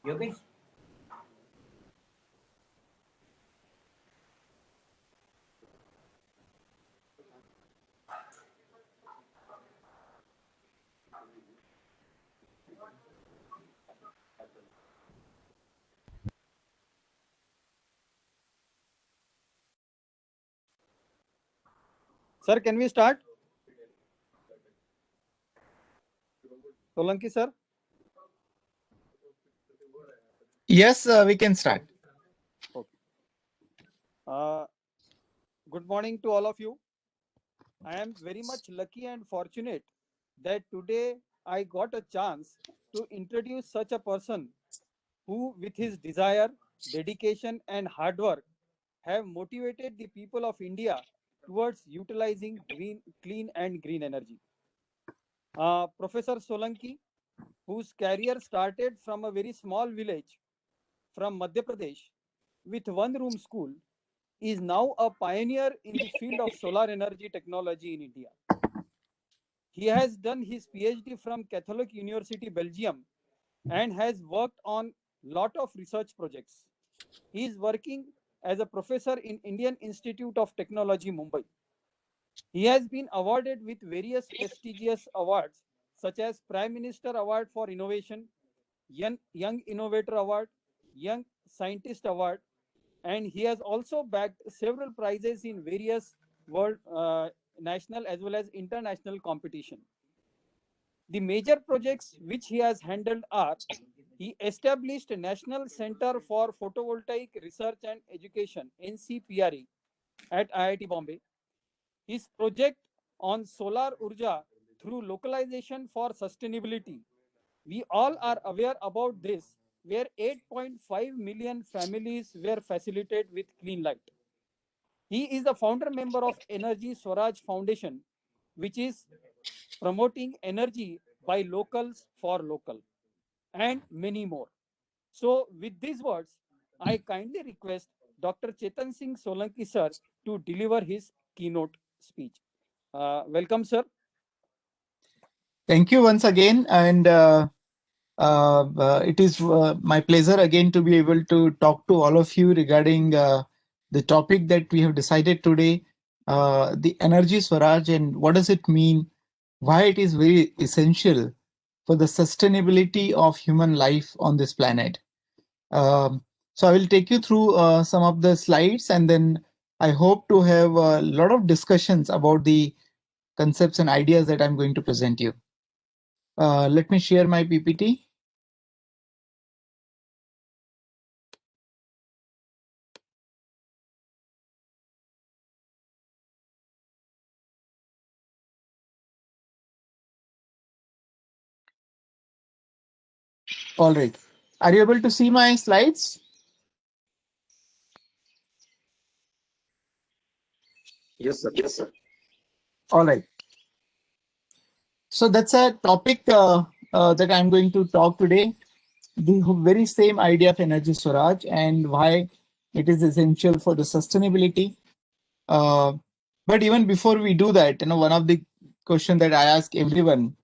Yogesh? Sir, can we start? Solanki, sir. Yes, we can start. Okay. Good morning to all of you. I am very much lucky and fortunate that today I got a chance to introduce such a person who, with his desire, dedication, and hard work, have motivated the people of India towards utilizing clean and green energy. Professor Solanki, whose career started from a very small village from Madhya Pradesh with one room school, is now a pioneer in the field of solar energy technology in India. He has done his PhD from Catholic University, Belgium, and has worked on lot of research projects. He is working as a professor in Indian Institute of Technology, Mumbai. He has been awarded with various prestigious awards such as Prime Minister Award for Innovation, Young Innovator Award, Young Scientist Award, and he has also bagged several prizes in various world, national as well as international competition. The major projects which he has handled are: he established a National Center for Photovoltaic Research and Education (NCPRE) at IIT Bombay. His project on solar urja through localization for sustainability. We all are aware about this, where 8.5 million families were facilitated with clean light. He is the founder member of Energy Swaraj Foundation, which is promoting energy by locals for local, and many more. So, with these words, I kindly request Dr. Chetan Singh Solanki sir to deliver his keynote speech. Welcome, sir. Thank you once again, and it is my pleasure again to be able to talk to all of you regarding the topic that we have decided today, the energy Swaraj, and what does it mean, why it is very essential for the sustainability of human life on this planet. So I will take you through some of the slides, and then I hope to have a lot of discussions about the concepts and ideas that I'm going to present you. Let me share my PPT. All right. Are you able to see my slides? Yes, sir. Yes, sir. All right. So that's a topic that I'm going to talk today. The very same idea of energy Swaraj and why it is essential for the sustainability. But even before we do that, one of the questions that I ask everyone,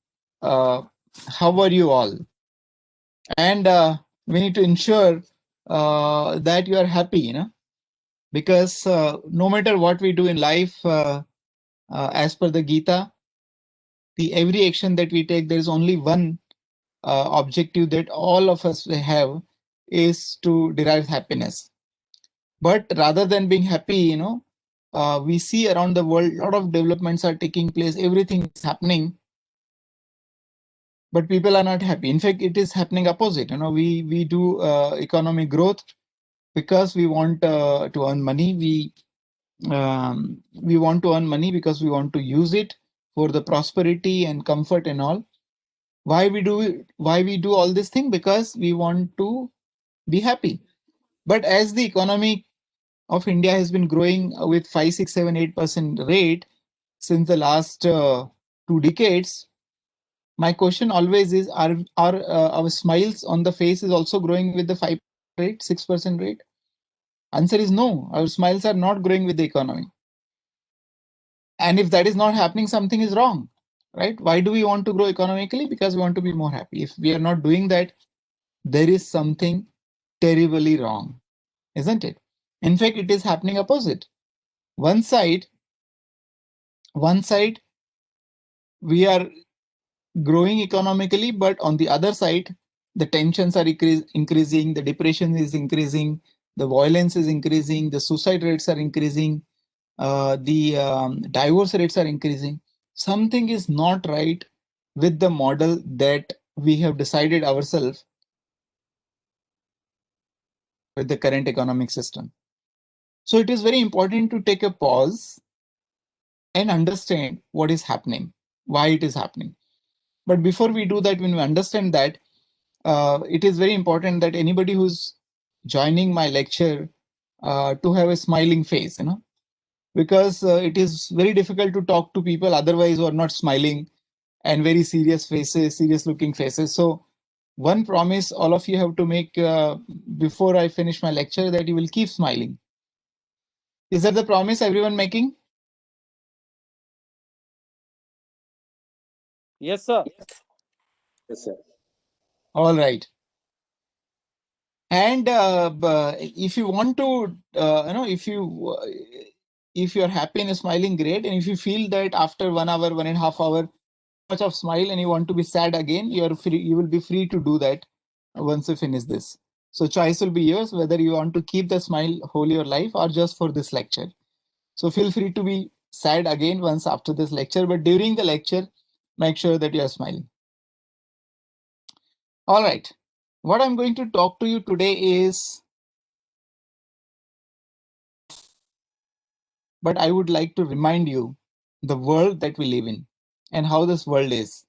how are you all? And we need to ensure that you are happy, because no matter what we do in life, as per the Gita, the every action that we take, there is only one objective that all of us have, is to derive happiness. But rather than being happy, we see around the world a lot of developments are taking place, everything is happening, but people are not happy. In fact, it is happening opposite. We do economic growth because we want to earn money. We want to earn money because we want to use it for the prosperity and comfort and all. Why we do all this thing? Because we want to be happy. But as the economy of India has been growing with 5, 6, 7, 8% rate since the last 2 decades, My question always is, are our smiles on the face is also growing with the 5% rate, 6% rate? Answer is no. Our smiles are not growing with the economy. And if that is not happening, something is wrong, right? Why do we want to grow economically? Because we want to be more happy. If we are not doing that, there is something terribly wrong, isn't it? In fact, it is happening opposite. One side, we are growing economically, but on the other side, the tensions are increasing, the depression is increasing, the violence is increasing, the suicide rates are increasing, the divorce rates are increasing. Something is not right with the model that we have decided ourselves with the current economic system. So it is very important to take a pause and understand what is happening, why it is happening. But before we do that, when we understand that, it is very important that anybody who's joining my lecture to have a smiling face, because it is very difficult to talk to people otherwise who are not smiling and very serious faces, serious looking faces. So one promise all of you have to make before I finish my lecture, that you will keep smiling. Is that the promise everyone making? Yes, sir. Yes, sir. All right. And if you want to, if you're happy and smiling, great. And if you feel that after 1 hour, 1.5 hours, much of smile and you want to be sad again, you're free. You will be free to do that once you finish this. So choice will be yours whether you want to keep the smile whole your life or just for this lecture. So feel free to be sad again once after this lecture, but during the lecture, make sure that you are smiling. All right. What I'm going to talk to you today is, but I would like to remind you the world that we live in and how this world is.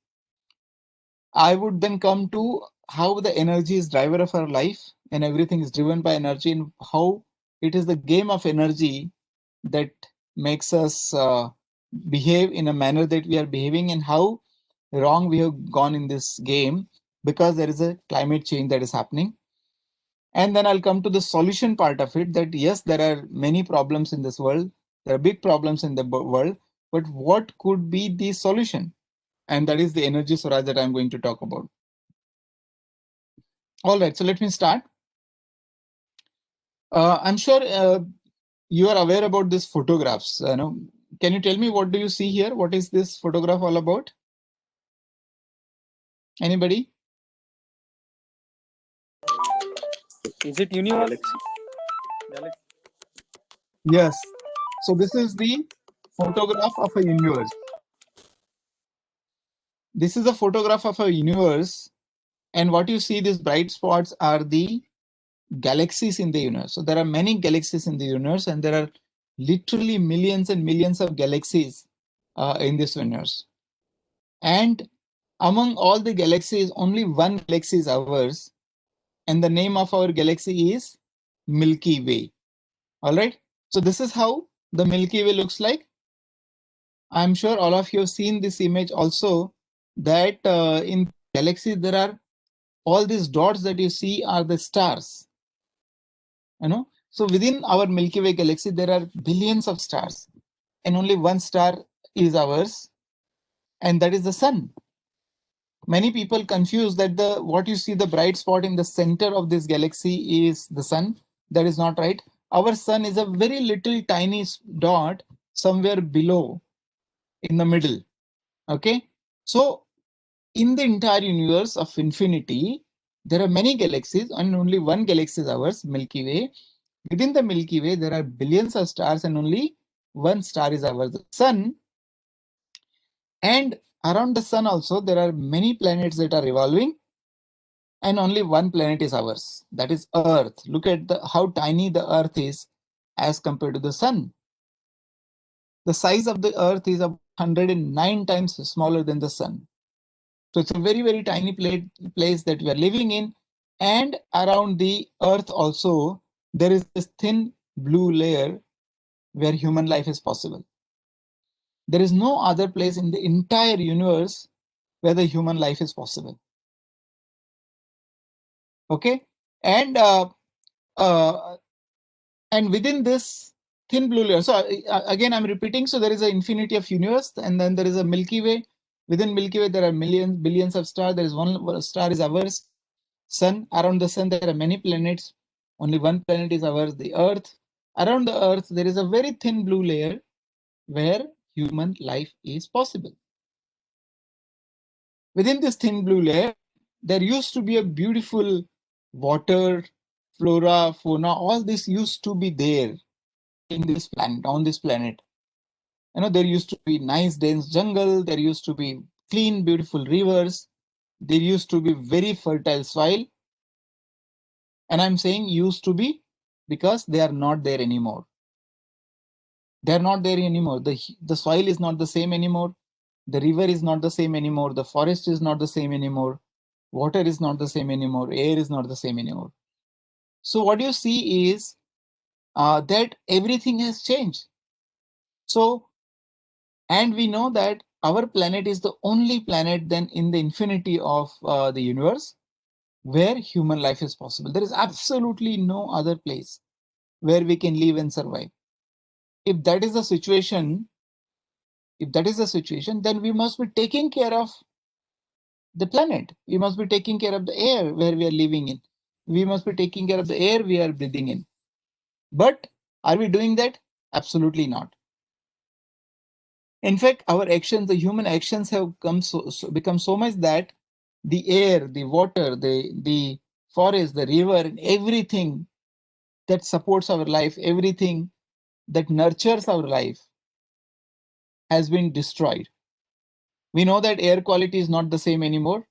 I would then come to how the energy is driver of our life and everything is driven by energy, and how it is the game of energy that makes us behave in a manner that we are behaving, and how wrong we have gone in this game because there is a climate change that is happening. And then I'll come to the solution part of it, that yes, there are many problems in this world. There are big problems in the world, but what could be the solution? And that is the energy, Swaraj, that I'm going to talk about. All right, so let me start. I'm sure you are aware about these photographs. Can you tell me what do you see here? What is this photograph all about? Anybody? Is it universe? Galaxy. Yes. So this is the photograph of a universe. This is a photograph of a universe. And what you see, these bright spots are the galaxies in the universe. So there are many galaxies in the universe, and there are literally millions and millions of galaxies in this universe. And among all the galaxies, only one galaxy is ours. And the name of our galaxy is Milky Way. All right. So this is how the Milky Way looks like. I'm sure all of you have seen this image also, that in galaxies there are all these dots that you see are the stars. So within our Milky Way galaxy, there are billions of stars, and only one star is ours, and that is the sun. Many people confuse that what you see, the bright spot in the center of this galaxy, is the sun. That is not right. Our sun is a very little tiny dot somewhere below in the middle. Okay. So in the entire universe of infinity, there are many galaxies, and only one galaxy is ours, Milky Way. Within the Milky Way, there are billions of stars, and only one star is ours, the sun. And around the sun also, there are many planets that are revolving, and only one planet is ours, that is Earth. Look at how tiny the Earth is as compared to the sun. The size of the Earth is 109 times smaller than the sun. So it's a very, very tiny place that we are living in. And around the Earth also, there is this thin blue layer where human life is possible. There is no other place in the entire universe whether human life is possible. Okay, and within this thin blue layer, so again I'm repeating, so there is an infinity of universe, and then there is a Milky Way. Within Milky Way there are millions, billions of stars. There is one star is ours, sun. Around the sun there are many planets. Only one planet is ours, the Earth. Around the Earth there is a very thin blue layer where human life is possible. Within this thin blue layer, there used to be a beautiful water, flora, fauna, all this used to be there in this planet, on this planet. You know, there used to be nice dense jungle, there used to be clean, beautiful rivers, there used to be very fertile soil. And I'm saying used to be because they are not there anymore. They're not there anymore. The soil is not the same anymore. The river is not the same anymore. The forest is not the same anymore. Water is not the same anymore. Air is not the same anymore. So what you see is that everything has changed. So, and we know that our planet is the only planet then in the infinity of the universe where human life is possible. There is absolutely no other place where we can live and survive. If that is the situation, then we must be taking care of the planet. We must be taking care of the air where we are living in. We must be taking care of the air we are breathing in. But are we doing that? Absolutely not. In fact, our actions, the human actions have become so much that the air, the water, the forest, the river, and everything that supports our life, everything that nurtures our life has been destroyed. We know that air quality is not the same anymore.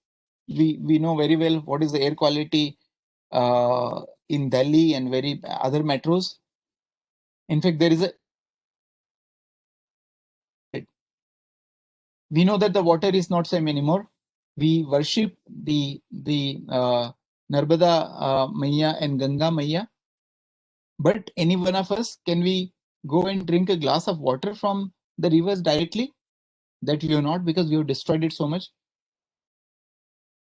We know very well what is the air quality in Delhi and very other metros. In fact, we know that the water is not same anymore. We worship the Narmada Maiya and Ganga Maiya. But any one of us, can we go and drink a glass of water from the rivers directly? That we have not, because we have destroyed it so much.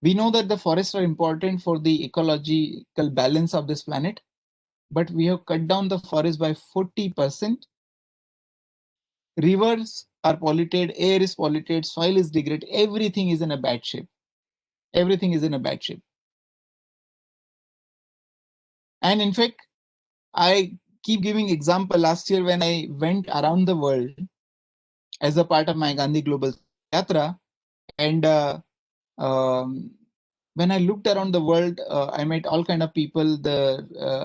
We know that the forests are important for the ecological balance of this planet, but we have cut down the forest by 40%. Rivers are polluted, air is polluted, soil is degraded, everything is in a bad shape. Everything is in a bad shape. And in fact, I keep giving example. Last year when I went around the world as a part of my Gandhi Global Yatra, and when I looked around the world, I met all kind of people,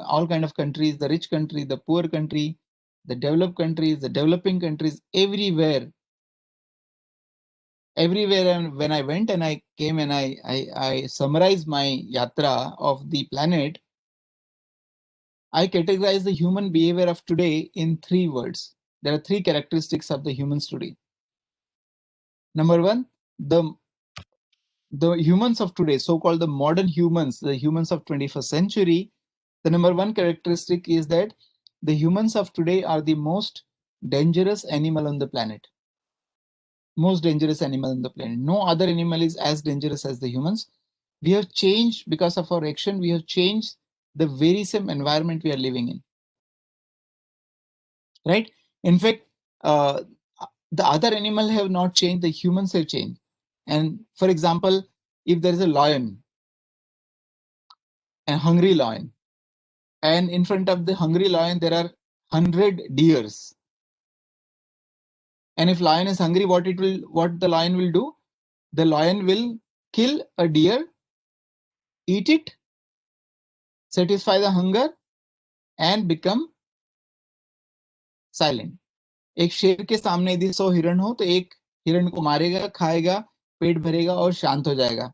all kind of countries, the rich country, the poor country, the developed countries, the developing countries, everywhere. And when I went and I came and I summarized my yatra of the planet, I categorize the human behavior of today in 3 words. There are 3 characteristics of the humans today. Number one, the humans of today, so-called the modern humans, the humans of 21st century, the number one characteristic is that the humans of today are the most dangerous animal on the planet. Most dangerous animal on the planet. No other animal is as dangerous as the humans. We have changed, because of our action, we have changed the very same environment we are living in. Right? In fact, the other animal have not changed, the humans have changed. And for example, if there is a lion, a hungry lion, and in front of the hungry lion there are 100 deers, and if lion is hungry, what the lion will do? The lion will kill a deer, eat it, satisfy the hunger, and become silent. एक शेर के सामने यदि 100 हिरण हो तो एक हिरण को मारेगा, खाएगा, पेट भरेगा और शांत हो जाएगा.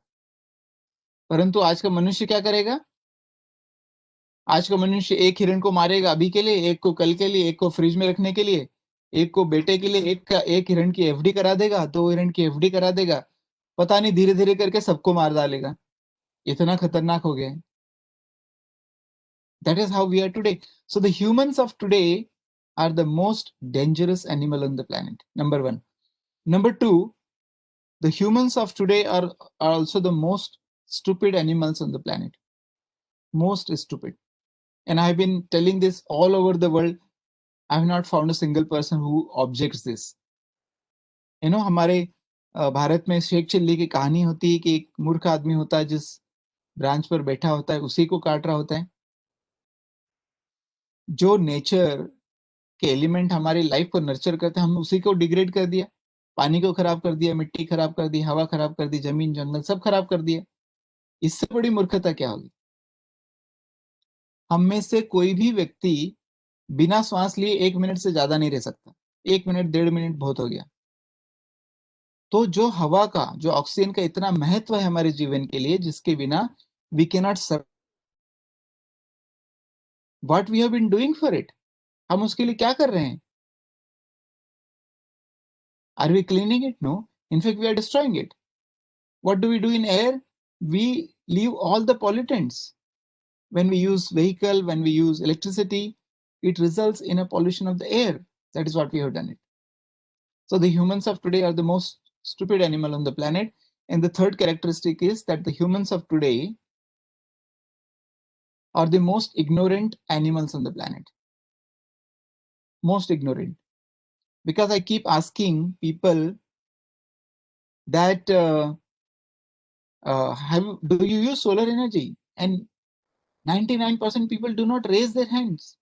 परंतु आज का मनुष्य क्या करेगा? आज का मनुष्य एक हिरण को मारेगा अभी के लिए, एक को कल के लिए, एक को फ्रिज में रखने के लिए, एक को बेटे के लिए, एक हिरण की एफडी करा देगा, 2 हिरण की एफडी करा देगा, पता नहीं धीरे धीरे करके सबको मार डालेगा. इतना खतरनाक हो गया है. That is how we are today. So the humans of today are the most dangerous animal on the planet. Number one. Number two, the humans of today are also the most stupid animals on the planet. Most stupid. And I've been telling this all over the world. I've not found a single person who objects this. You know, हमारे भारत में Sheikh chilli की कहानी होती है कि एक मूर्ख आदमी होता है जिस ब्रांच पर बैठा होता है उसी को काट रहा होता है. जो नेचर के एलिमेंट हमारी लाइफ को नर्चर करते हैं हम उसी को डिग्रेड कर दिया. पानी को खराब कर दिया, मिट्टी खराब कर दी, हवा खराब कर दी, जमीन जंगल सब खराब कर दिया. इससे बड़ी मूर्खता क्या होगी? हम में से कोई भी व्यक्ति बिना श्वास लिए 1 मिनट से ज्यादा नहीं रह सकता. 1 मिनट 1.5 मिनट बहुत हो गया. तो जो हवा का, जो ऑक्सीजन का इतना महत्व है हमारे जीवन के लिए, जिसके बिना we can not survive, what we have been doing for it, हम उसके लिए क्या कर रहे हैं? Are we cleaning it? No, in fact we are destroying it. What do we do in air? We leave all the pollutants. When we use vehicle, when we use electricity, it results in a pollution of the air. That is what we have done it. So the humans of today are the most stupid animal on the planet. And the third characteristic is that the humans of today are the most ignorant animals on the planet. Most ignorant. Because I keep asking people that do you use solar energy? And 99% people do not raise their hands.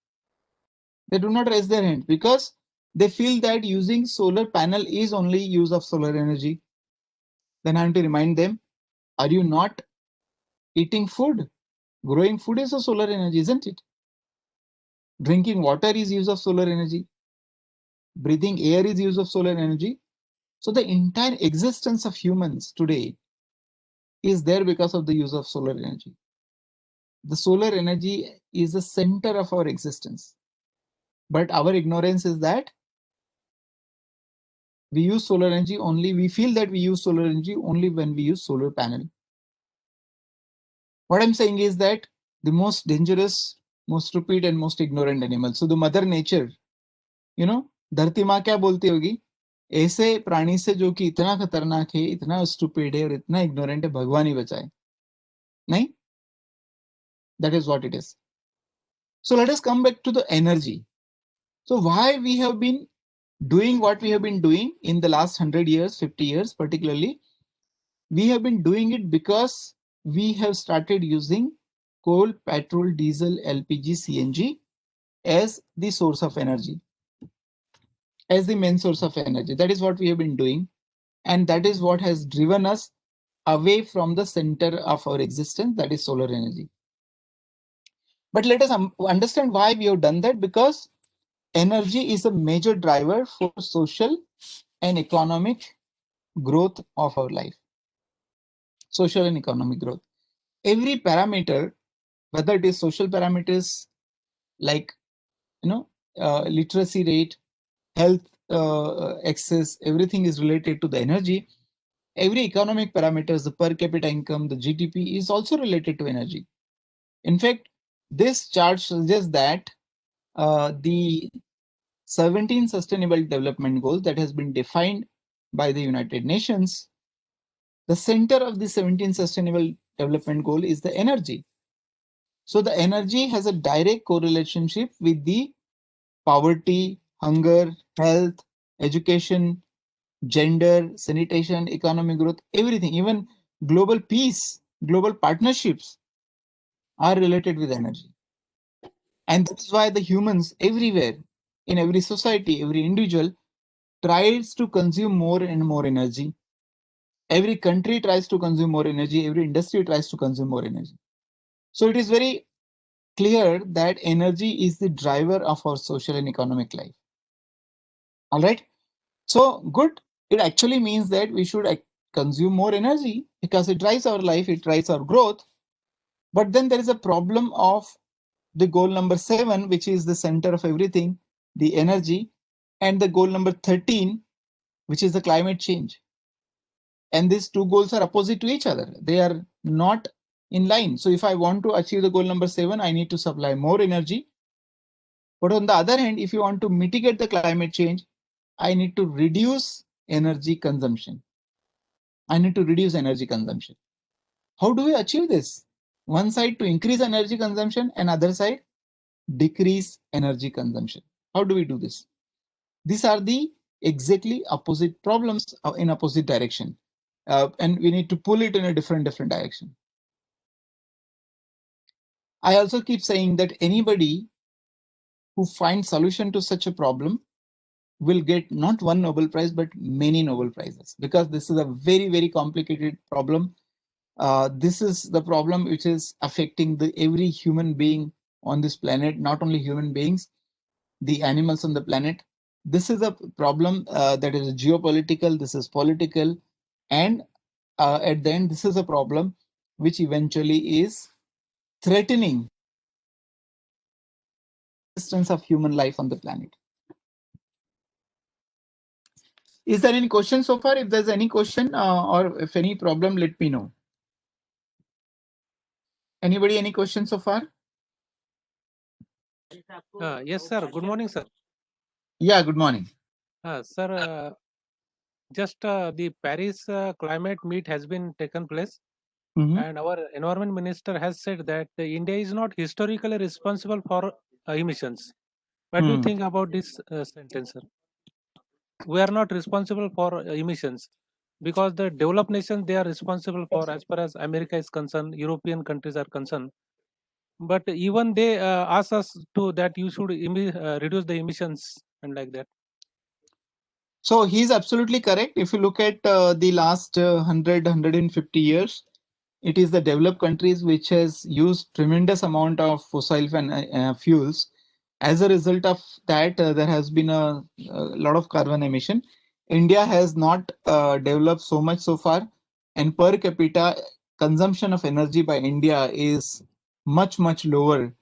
They do not raise their hands because they feel that using solar panel is only use of solar energy. Then I have to remind them, are you not eating food? Growing food is a solar energy, isn't it? Drinking water is use of solar energy. Breathing air is use of solar energy. So the entire existence of humans today is there because of the use of solar energy. The solar energy is the center of our existence. But our ignorance is that we use solar energy only, we feel that we use solar energy only when we use solar panel. What I'm saying is that the most dangerous, most stupid and most ignorant animal. So the mother nature, you know, धरती माँ क्या बोलती होगी? ऐसे प्राणी से जो कि इतना खतरनाक है, इतना स्टूपिड है और इतना इग्नोरेंट है, भगवान ही बचाए. नहीं? That is what it is. So let us come back to the energy. So why we have been doing what we have been doing in the last 100 years, 50 years particularly, we have been doing it because we have started using coal, petrol, diesel, LPG, CNG as the source of energy, as the main source of energy. That is what we have been doing. And that is what has driven us away from the center of our existence, that is solar energy. But let us understand why we have done that, because energy is a major driver for social and economic growth of our life. Social and economic growth. Every parameter, whether it is social parameters like, you know, literacy rate, health access, everything is related to the energy. Every economic parameters, the per capita income, the GDP is also related to energy. In fact, this chart suggests that the 17 Sustainable Development Goals that has been defined by the United Nations, the center of the 17 Sustainable Development Goal is the energy. So the energy has a direct correlation with the poverty, hunger, health, education, gender, sanitation, economic growth, everything, even global peace, global partnerships are related with energy. And that is why the humans everywhere, in every society, every individual tries to consume more and more energy. Every country tries to consume more energy. Every industry tries to consume more energy. So it is very clear that energy is the driver of our social and economic life. All right. So good. It actually means that we should consume more energy because it drives our life, it drives our growth. But then there is a problem of the goal number 7, which is the center of everything, the energy, and the goal number 13, which is the climate change. And these two goals are opposite to each other. They are not in line. So if I want to achieve the goal number 7, I need to supply more energy. But on the other hand, if you want to mitigate the climate change, I need to reduce energy consumption. I need to reduce energy consumption. How do we achieve this? One side to increase energy consumption and other side decrease energy consumption. How do we do this? These are the exactly opposite problems in opposite direction. And we need to pull it in a different direction. I also keep saying that anybody who finds solution to such a problem will get not one Nobel Prize, but many Nobel Prizes, because this is a very, very complicated problem. This is the problem which is affecting every human being on this planet, not only human beings, the animals on the planet. This is a problem that is geopolitical, this is political, and at the end, this is a problem which eventually is threatening the existence of human life on the planet. Is there any question so far? If there's any question or if any problem, let me know. Anybody, any questions so far? Yes, sir. Good morning, sir. Yeah, good morning. Sir, just the Paris climate meet has been taken place, and our environment minister has said that India is not historically responsible for emissions. What do you think about this sentence, sir? We are not responsible for emissions because the developed nations, they are responsible for, as far as America is concerned, European countries are concerned. But even they ask us to that you should reduce the emissions and like that. So he's absolutely correct. If you look at the last 150 years, it is the developed countries which has used tremendous amount of fossil fuels. As a result of that, there has been a lot of carbon emission. India has not developed so much so far, and per capita consumption of energy by India is much lower,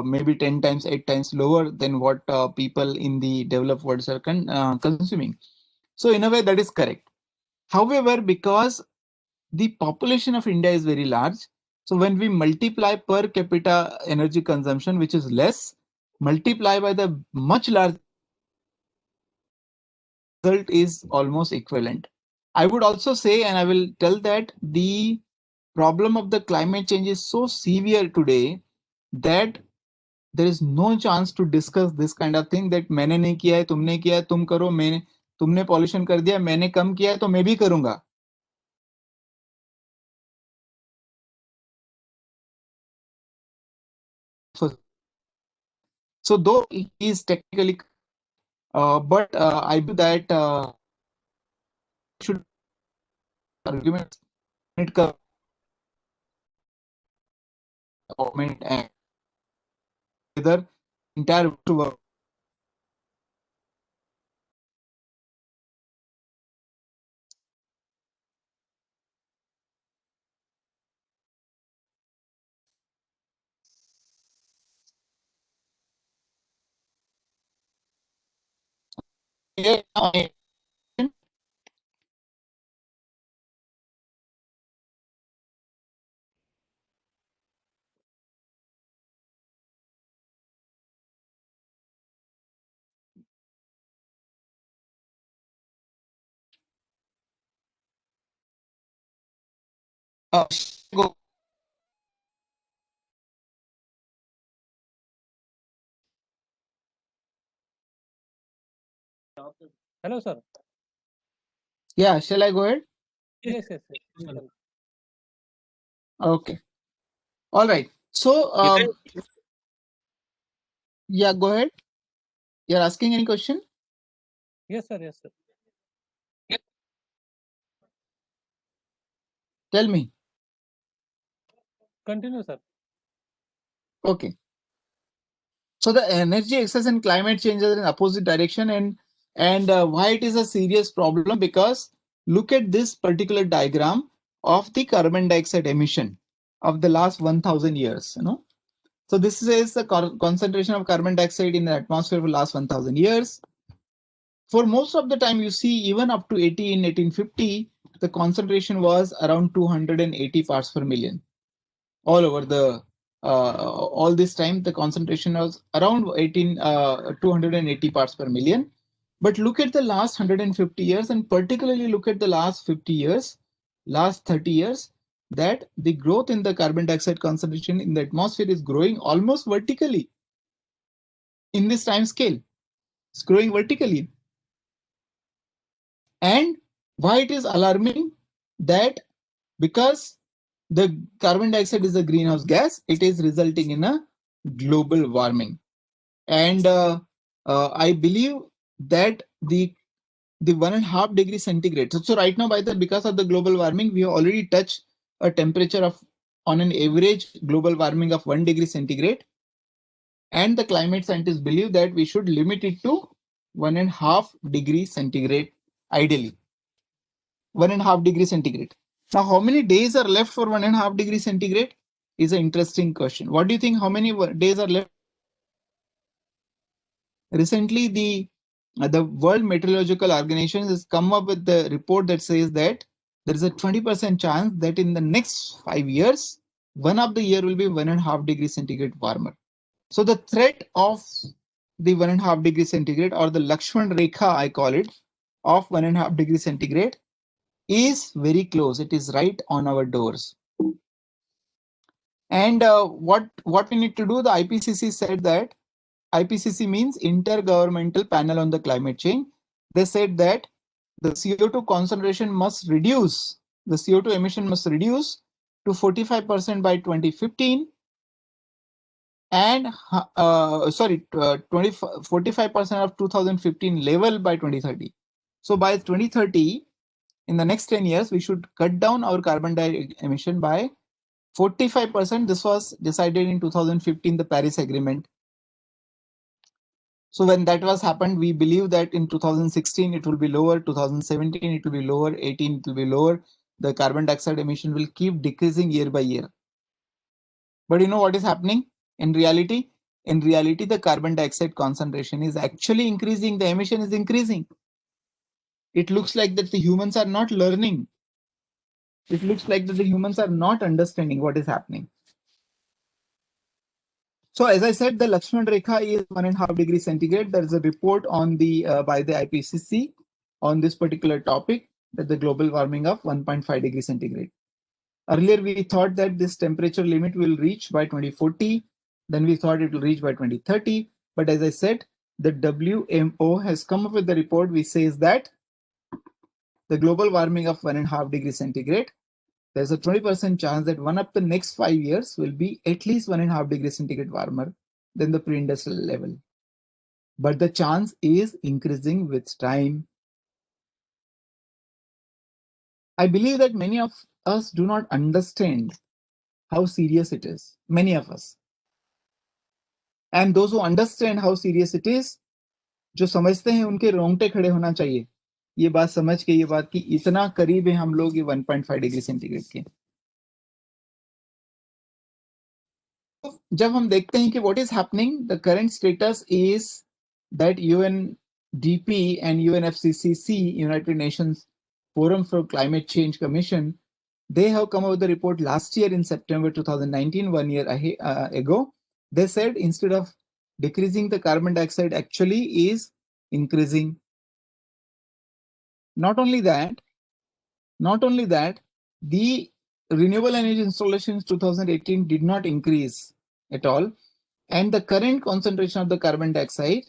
maybe 10 times, 8 times lower than what people in the developed world are consuming. So in a way, that is correct. However, because the population of India is very large, so when we multiply per capita energy consumption, which is less, multiply by the much larger, result is almost equivalent. I would also say, and I will tell that the problem of the climate change is so severe today that there is no chance to discuss this kind of thing that मैंने नहीं किया है, तुमने किया है, तुम करो, तुमने पॉल्यूशन कर दिया, मैंने कम किया है तो मैं भी करूंगा. So though he is technically, but I believe that should argument it government and whether entire world. Go. Hello, sir. Yeah, shall I go ahead? Yes. Okay. All right. So, yeah, go ahead. You're asking any question? Yes, sir. Tell me. Continue, sir. Okay. So the energy excess and climate change are in opposite direction, and why it is a serious problem, because look at this particular diagram of the carbon dioxide emission of the last 1000 years. So this is the concentration of carbon dioxide in the atmosphere for the last 1000 years. For most of the time, you see, even up to 1850, the concentration was around 280 parts per million. All over the all this time, the concentration was around 280 parts per million. But look at the last 150 years, and particularly look at the last 50 years. last 30 years that the growth in the carbon dioxide concentration in the atmosphere is growing almost vertically in this time scale. It's growing vertically. And why it is alarming? That because the carbon dioxide is a greenhouse gas, it is resulting in a global warming. And I believe that the 1.5 degree centigrade. So right now, because of the global warming, we have already touched a temperature of, on an average global warming of 1 degree centigrade. And the climate scientists believe that we should limit it to 1.5 degree centigrade, ideally. 1.5 degree centigrade. Now, how many days are left for 1.5 degree centigrade is an interesting question. What do you think? How many days are left? Recently, the World Meteorological Organization has come up with the report that says that there is a 20% chance that in the next 5 years, one of the year will be 1.5 degree centigrade warmer. So the threat of the 1.5 degree centigrade, or the Lakshman Rekha, I call it, of 1.5 degree centigrade is very close. It is right on our doors. And what we need to do, the IPCC said that, IPCC means Intergovernmental Panel on the Climate Change. They said that the CO2 concentration must reduce, the CO2 emission must reduce to 45% by 2015 and 45% of 2015 level by 2030. So by 2030, in the next 10 years, we should cut down our carbon dioxide emission by 45%. This was decided in 2015, the Paris Agreement. So when that was happened, we believe that in 2016 it will be lower, 2017 it will be lower, 18 it will be lower. The carbon dioxide emission will keep decreasing year by year. But you know what is happening? In reality, the carbon dioxide concentration is actually increasing. The emission is increasing. It looks like that the humans are not learning. It looks like that the humans are not understanding what is happening. So as I said, the Lakshman Rekha is 1.5 degree centigrade. There is a report on the by the IPCC on this particular topic, that the global warming of 1.5 degree centigrade. Earlier, we thought that this temperature limit will reach by 2040. Then we thought it will reach by 2030. But as I said, the WMO has come up with the report which says that the global warming of 1.5 degree centigrade, there's a 20% chance that one of the next 5 years will be at least 1.5 degree centigrade warmer than the pre-industrial level. But the chance is increasing with time. I believe that many of us do not understand how serious it is. Many of us. And those who understand how serious it is, जो समझते हैं उनके रोंगटे खड़े होना चाहिए ये बात समझ के, ये बात कि इतना करीब है हम लोग ये 1.5 डिग्री सेंटीग्रेड के। जब हम देखते हैं कि what is happening, the current status is that UNDP and UNFCCC, United Nations Forum for Climate Change Commission, they have come out with a report last year in September 2019, 1 year ago. They said instead of decreasing, the carbon dioxide actually is increasing. Not only that, the renewable energy installations 2018 did not increase at all. And the current concentration of the carbon dioxide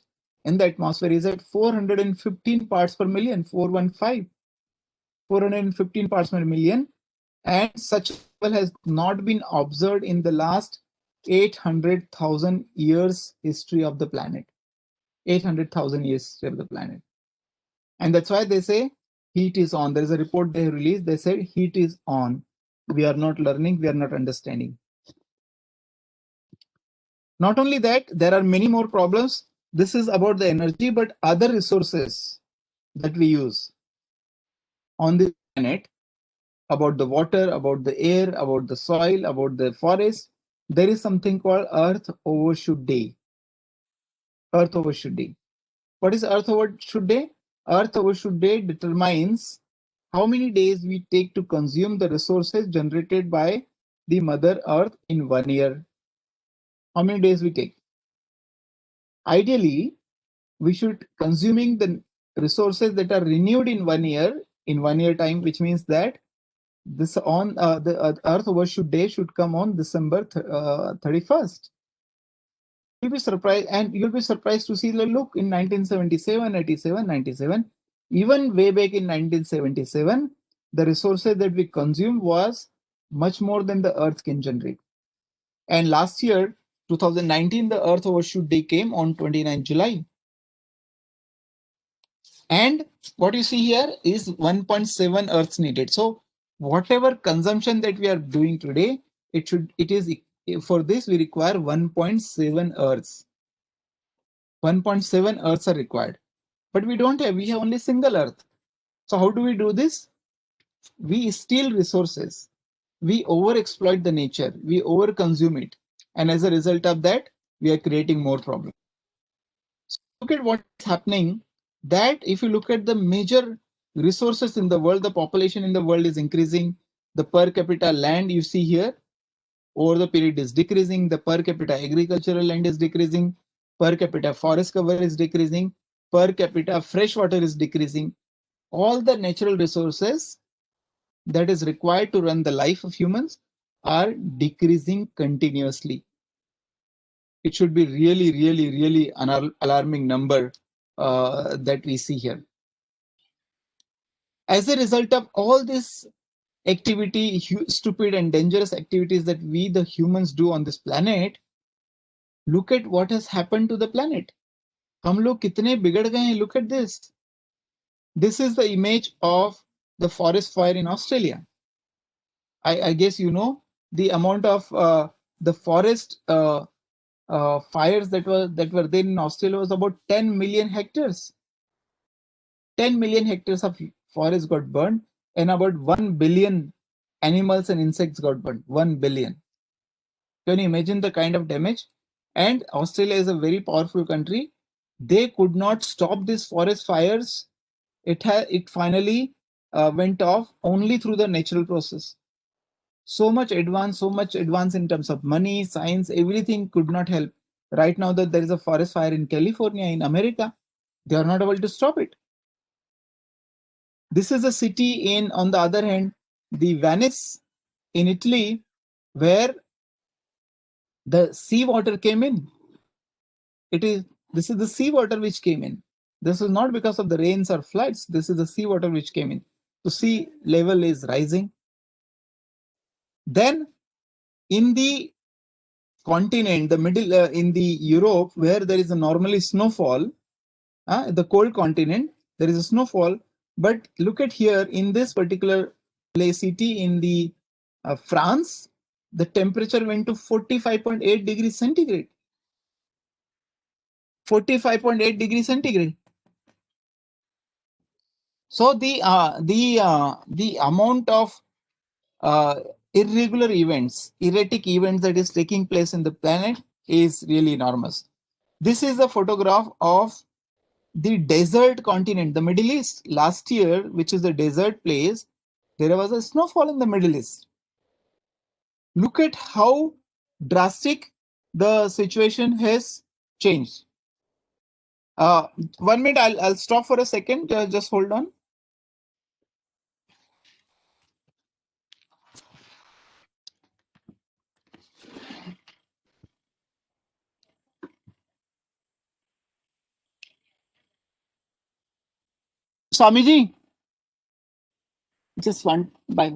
in the atmosphere is at 415 parts per million, 415 parts per million. And such level has not been observed in the last 800,000 years history of the planet. 800,000 years history of the planet. And that's why they say heat is on. There is a report they released. They said heat is on. We are not learning. We are not understanding. Not only that, there are many more problems. This is about the energy, but other resources that we use on the planet, about the water, about the air, about the soil, about the forest, there is something called Earth Overshoot Day. Earth Overshoot Day. What is Earth Overshoot Day? Earth Overshoot Day determines how many days we take to consume the resources generated by the Mother Earth in 1 year. How many days we take? Ideally, we should consuming the resources that are renewed in 1 year, in 1 year time, which means that This on the Earth Overshoot Day should come on December 31st. You'll be surprised, and you'll be surprised to see the look in 1977, 87, 97, even way back in 1977, the resources that we consume was much more than the Earth can generate. And last year, 2019, the Earth Overshoot Day came on 29 July. And what you see here is 1.7 Earths needed. So whatever consumption that we are doing today, for this we require 1.7 Earths. 1.7 Earths are required. But we have only single Earth. So how do we do this? We steal resources. We overexploit the nature. We overconsume it. And as a result of that, we are creating more problems. So look at what's happening, that if you look at the major resources in the world, the population in the world is increasing. The per capita land you see here over the period is decreasing. The per capita agricultural land is decreasing. Per capita forest cover is decreasing. Per capita fresh water is decreasing. All the natural resources that is required to run the life of humans are decreasing continuously. It should be really an alarming number that we see here. As a result of all this activity, stupid and dangerous activities that we the humans do on this planet, look at what has happened to the planet. हम लोग कितने बिगड़ गए हैं. Look at this. This is the image of the forest fire in Australia. I guess you know the amount of the forest fires that were there in Australia was about 10 million hectares. 10 million hectares of forest got burned, and about 1 billion animals and insects got burned. 1 billion. Can you imagine the kind of damage? And Australia is a very powerful country. They could not stop these forest fires. It finally went off only through the natural process. So much advance in terms of money, science, everything could not help. Right now that there is a forest fire in California, in America, they are not able to stop it. This is a city on the other hand, the Venice in Italy, where the seawater came in. This is the seawater which came in. This is not because of the rains or floods. This is the seawater which came in. So sea level is rising. Then in the continent, the middle, in the Europe, where there is a normally snowfall, the cold continent, there is a snowfall. But look at here in this particular city in the France, the temperature went to 45.8 degrees centigrade. 45.8 degrees centigrade. So the amount of irregular events, erratic events that is taking place in the planet is really enormous. This is a photograph of the desert continent, the Middle East. Last year, which is the desert place, there was a snowfall in the Middle East. Look at how drastic the situation has changed. 1 minute, I'll stop for a second. Just hold on. Swamiji, just one by.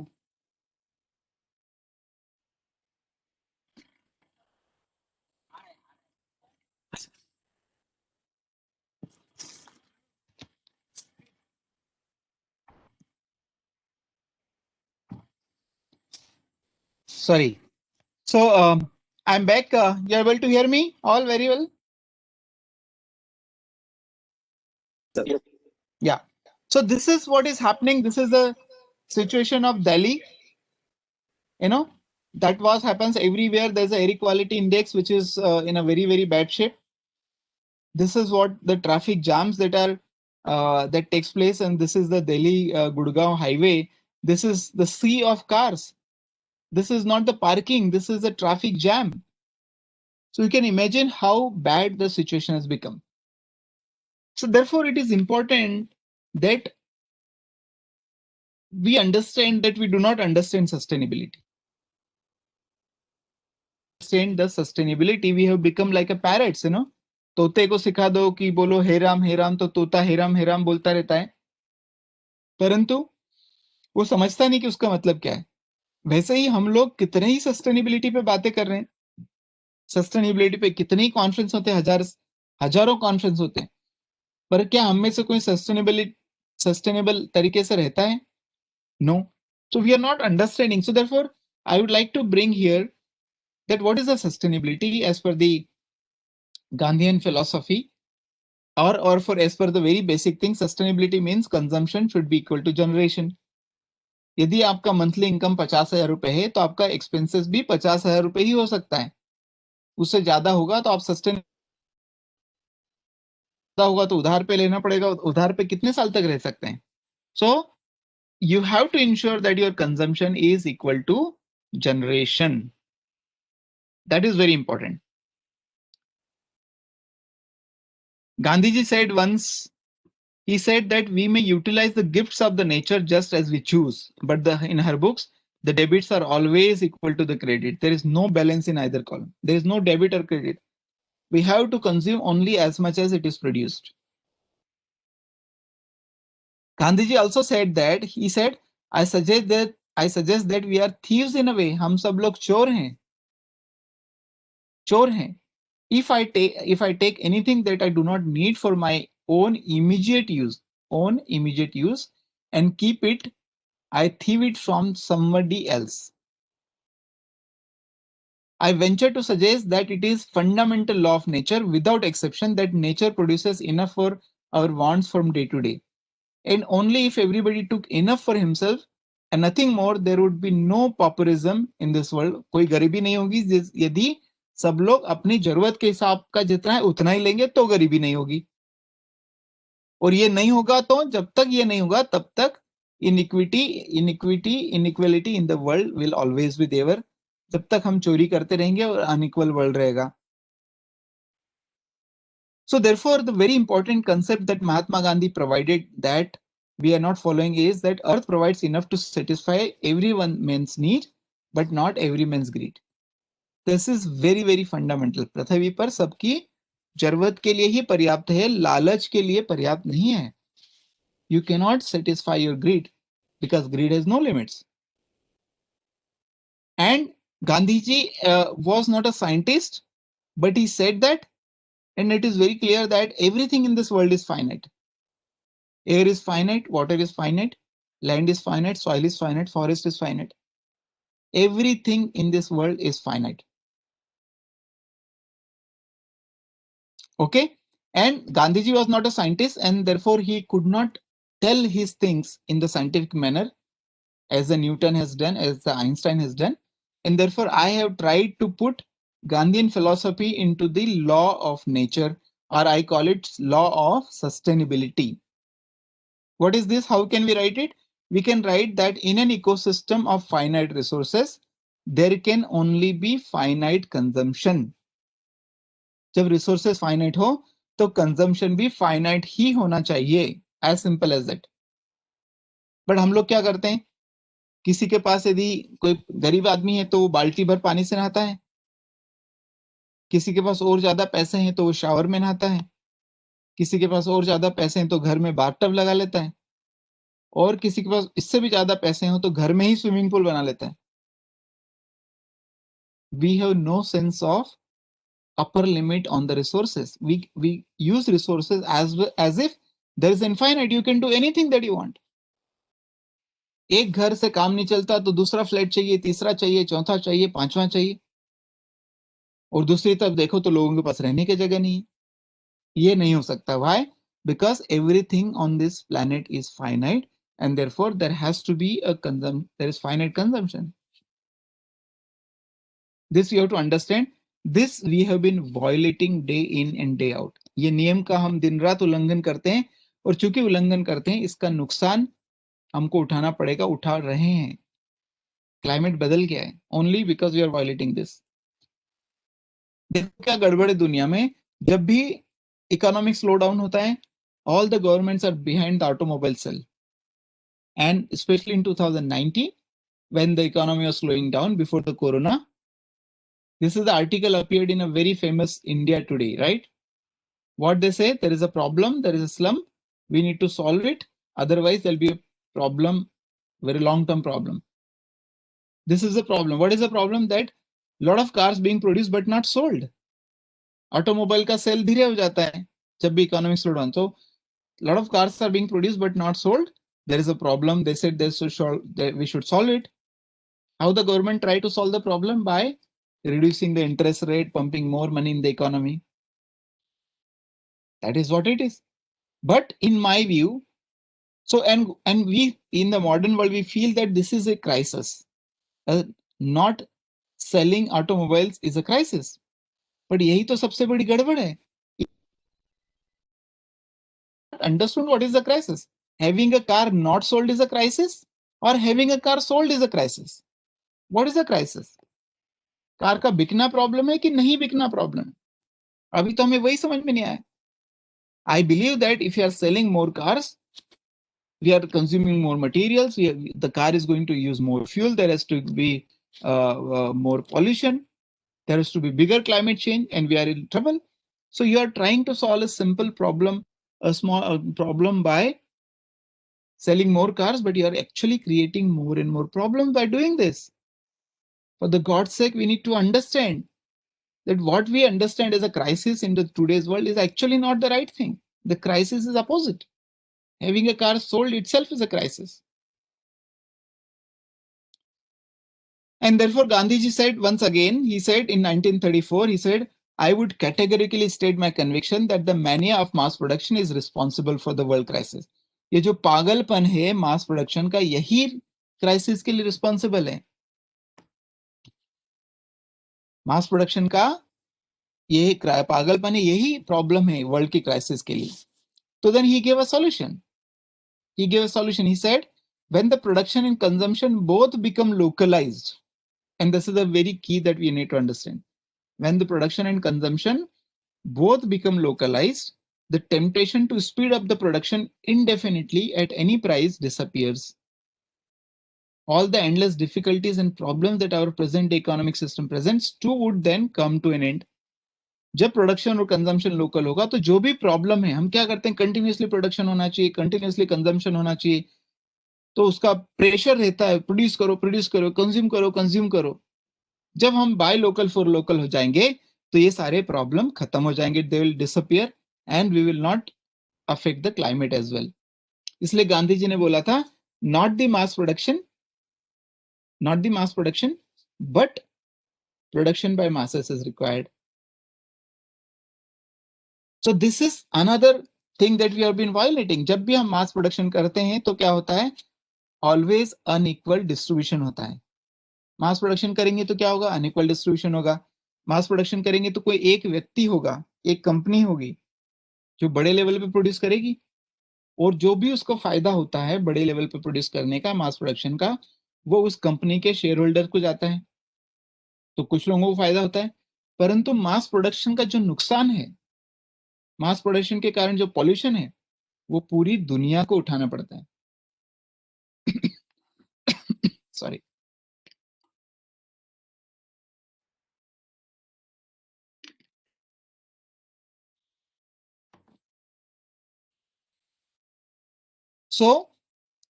Sorry. So I'm back. You're able to hear me? All very well? Sir. Yeah. So this is what is happening. This is the situation of Delhi. You know, that happens everywhere. There's an air quality index which is in a very bad shape. This is what the traffic jams that are that takes place, and this is the Delhi Gurgaon highway. This is the sea of cars. This is not the parking. This is the traffic jam. So you can imagine how bad the situation has become. So therefore, it is important that we understand that we do not understand sustainability. Understand the sustainability, we have become like a parrots, you know. तोते को सिखा दो कि बोलो हे राम तो तोता हे राम बोलता रहता है, परंतु वो समझता नहीं कि उसका मतलब क्या है. वैसे ही हम लोग कितने ही सस्टेनेबिलिटी पे बातें कर रहे हैं. सस्टेनेबिलिटी पे कितने ही कॉन्फ्रेंस होते हैं, हजारों कॉन्फ्रेंस होते हैं, पर क्या हम में से कोई सस्टेनेबल तरीके से रहता है? No. So we are not understanding. So therefore, I would like to bring here that what is the sustainability as per the Gandhian philosophy, or for as per the very basic thing, sustainability means consumption should be equal to generation. यदि आपका monthly income 50,000 रुपए है तो आपका expenses भी 50,000 रुपए ही हो सकता है. उससे ज्यादा होगा तो आप सस्टेन होगा तो उधार पे लेना पड़ेगा. उधार पे कितने साल तक रह सकते हैं? So you have to ensure that your consumption is equal to generation. That is very important. Gandhiji said once, he said that we may utilize the gifts of the nature just as we choose, but in her books, the debits are always equal to the credit. There is no balance in either column. There is no debit or credit. We have to consume only as much as it is produced. Gandhiji also said that, he said, I suggest that we are thieves in a way. हम सब लोग चोर हैं. If I take anything that I do not need for my own immediate use, and keep it, I thieve it from somebody else. I venture to suggest that it is fundamental law of nature without exception that nature produces enough for our wants from day to day. And only if everybody took enough for himself and nothing more, there would be no pauperism in this world. कोई गरीबी नहीं होगी. यदि सब लोग अपनी जरूरत के हिसाब का जितना है उतना ही लेंगे तो गरीबी नहीं होगी. और ये नहीं होगा तो जब तक ये नहीं होगा तब तक inequality in the world will always be there. जब तक हम चोरी करते रहेंगे और unequal world रहेगा. So therefore, the very important concept that Mahatma Gandhi provided that we are not following is that earth provides enough to satisfy every man's need, but not every man's greed. This is very, very fundamental. पृथ्वी पर सबकी जरूरत के लिए ही पर्याप्त है, लालच के लिए पर्याप्त नहीं है. You cannot satisfy your greed because greed has no limits. And Gandhiji was not a scientist, but he said that, and it is very clear that everything in this world is finite. Air is finite, water is finite, land is finite, soil is finite, forest is finite. Everything in this world is finite. Okay? And Gandhiji was not a scientist, and therefore he could not tell his things in the scientific manner as the Newton has done, as the Einstein has done. And therefore I have tried to put Gandhian philosophy into the law of nature, or I call it law of sustainability. What is this? How can we write it? We can write that in an ecosystem of finite resources, there can only be finite consumption. जब resources finite हो, तो consumption भी finite ही होना चाहिए. As simple as that. But हम लोग क्या करते हैं? किसी के पास यदि कोई गरीब आदमी है तो वो बाल्टी भर पानी से नहाता है. किसी के पास और ज्यादा पैसे हैं तो वो शावर में नहाता है. किसी के पास और ज्यादा पैसे हैं तो घर में बाथटब लगा लेता है. और किसी के पास इससे भी ज्यादा पैसे हो तो घर में ही स्विमिंग पूल बना लेता है. We have no sense of upper limit on the resources. We use resources as if there is infinite. You can do anything that you want. एक घर से काम नहीं चलता तो दूसरा फ्लैट चाहिए, तीसरा चाहिए, चौथा चाहिए, पांचवा चाहिए. और दूसरी तरफ देखो तो लोगों के पास रहने की जगह नहीं है. ये नहीं हो सकता. Why? Because everything on this planet is finite, and therefore there has to be there is finite consumption. This you have to understand. This we have been violating day in and day out. ये नियम का हम दिन रात उल्लंघन करते हैं, और चूंकि उल्लंघन करते हैं इसका नुकसान हमको उठाना पड़ेगा, उठा रहे हैं. क्लाइमेट बदल गया है only because we are violating this. देखो क्या गड़बड़ है दुनिया में. जब भी इकोनॉमिक स्लो डाउन होता है, all the governments are behind the automobile cell. and especially in 2019, when the economy was slowing down before the corona. This is the article appeared in a very famous India Today, right? What they say, there is a problem, there is a slump, we need to solve it, otherwise there'll be a problem, very long-term problem. This is the problem. What is the problem? That lot of cars being produced but not sold. Automobile का sell धीरे हो जाता है जब भी economic slowdown. So lot of cars are being produced but not sold. There is a problem. They said we should solve it. How the government try to solve the problem? By reducing the interest rate, pumping more money in the economy. That is what it is. But in my view, so and we in the modern world, we feel that this is a crisis. Not selling automobiles is a crisis. But यही तो सबसे बड़ी गड़बड़ है. Understood what is the crisis? Having a car not sold is a crisis, or having a car sold is a crisis? What is the crisis? Car का बिकना problem है कि नहीं बिकना प्रॉब्लम? अभी तो हमें वही समझ में नहीं आया. I believe that if you are selling more cars, we are consuming more materials, the car is going to use more fuel, there has to be more pollution, there has to be bigger climate change, and we are in trouble. So you are trying to solve a simple problem, a small problem by selling more cars, but you are actually creating more and more problems by doing this. For the God's sake, we need to understand that what we understand as a crisis in the today's world is actually not the right thing. The crisis is opposite. Having a car sold itself is a crisis. And therefore, Gandhiji said once again, he said in 1934, he said, I would categorically state my conviction that the mania of mass production is responsible for the world crisis. ये जो पागलपन है mass production का, यही crisis के लिए responsible है. Mass production का ये पागलपन है, यही प्रॉब्लम है वर्ल्ड की क्राइसिस के लिए. तो then he gave a solution. He gave a solution. He said, when the production and consumption both become localized, and this is a very key that we need to understand. When the production and consumption both become localized, the temptation to speed up the production indefinitely at any price disappears. All the endless difficulties and problems that our present economic system presents too would then come to an end. जब production और consumption local होगा तो जो भी problem है, हम क्या करते हैं, कंटिन्यूसली प्रोडक्शन होना चाहिए, कंटिन्यूसली कंजम्पशन होना चाहिए, तो उसका प्रेशर रहता है, प्रोड्यूस करो, कंज्यूम करो. जब हम बाय लोकल फॉर लोकल हो जाएंगे तो ये सारे प्रॉब्लम खत्म हो जाएंगे, they will disappear and we will not affect the climate as well. इसलिए गांधी जी ने बोला था, not the mass production but production by masses is required. So this is another thing that we have been violating. जब भी हम mass production करते हैं तो क्या होता है, ऑलवेज अनइक्वल डिस्ट्रीब्यूशन होता है. मास प्रोडक्शन करेंगे तो क्या होगा, अनइक्वल डिस्ट्रीब्यूशन होगा. मास प्रोडक्शन करेंगे तो कोई एक व्यक्ति होगा, एक कंपनी होगी जो बड़े लेवल पे प्रोड्यूस करेगी, और जो भी उसको फायदा होता है बड़े लेवल पे प्रोड्यूस करने का, मास प्रोडक्शन का, वो उस कंपनी के शेयर होल्डर को जाता है. तो कुछ लोगों को फायदा होता है. परंतु मास प्रोडक्शन का जो नुकसान है, मास प्रोडक्शन के कारण जो पॉल्यूशन है, वो पूरी दुनिया को उठाना पड़ता है. Sorry. So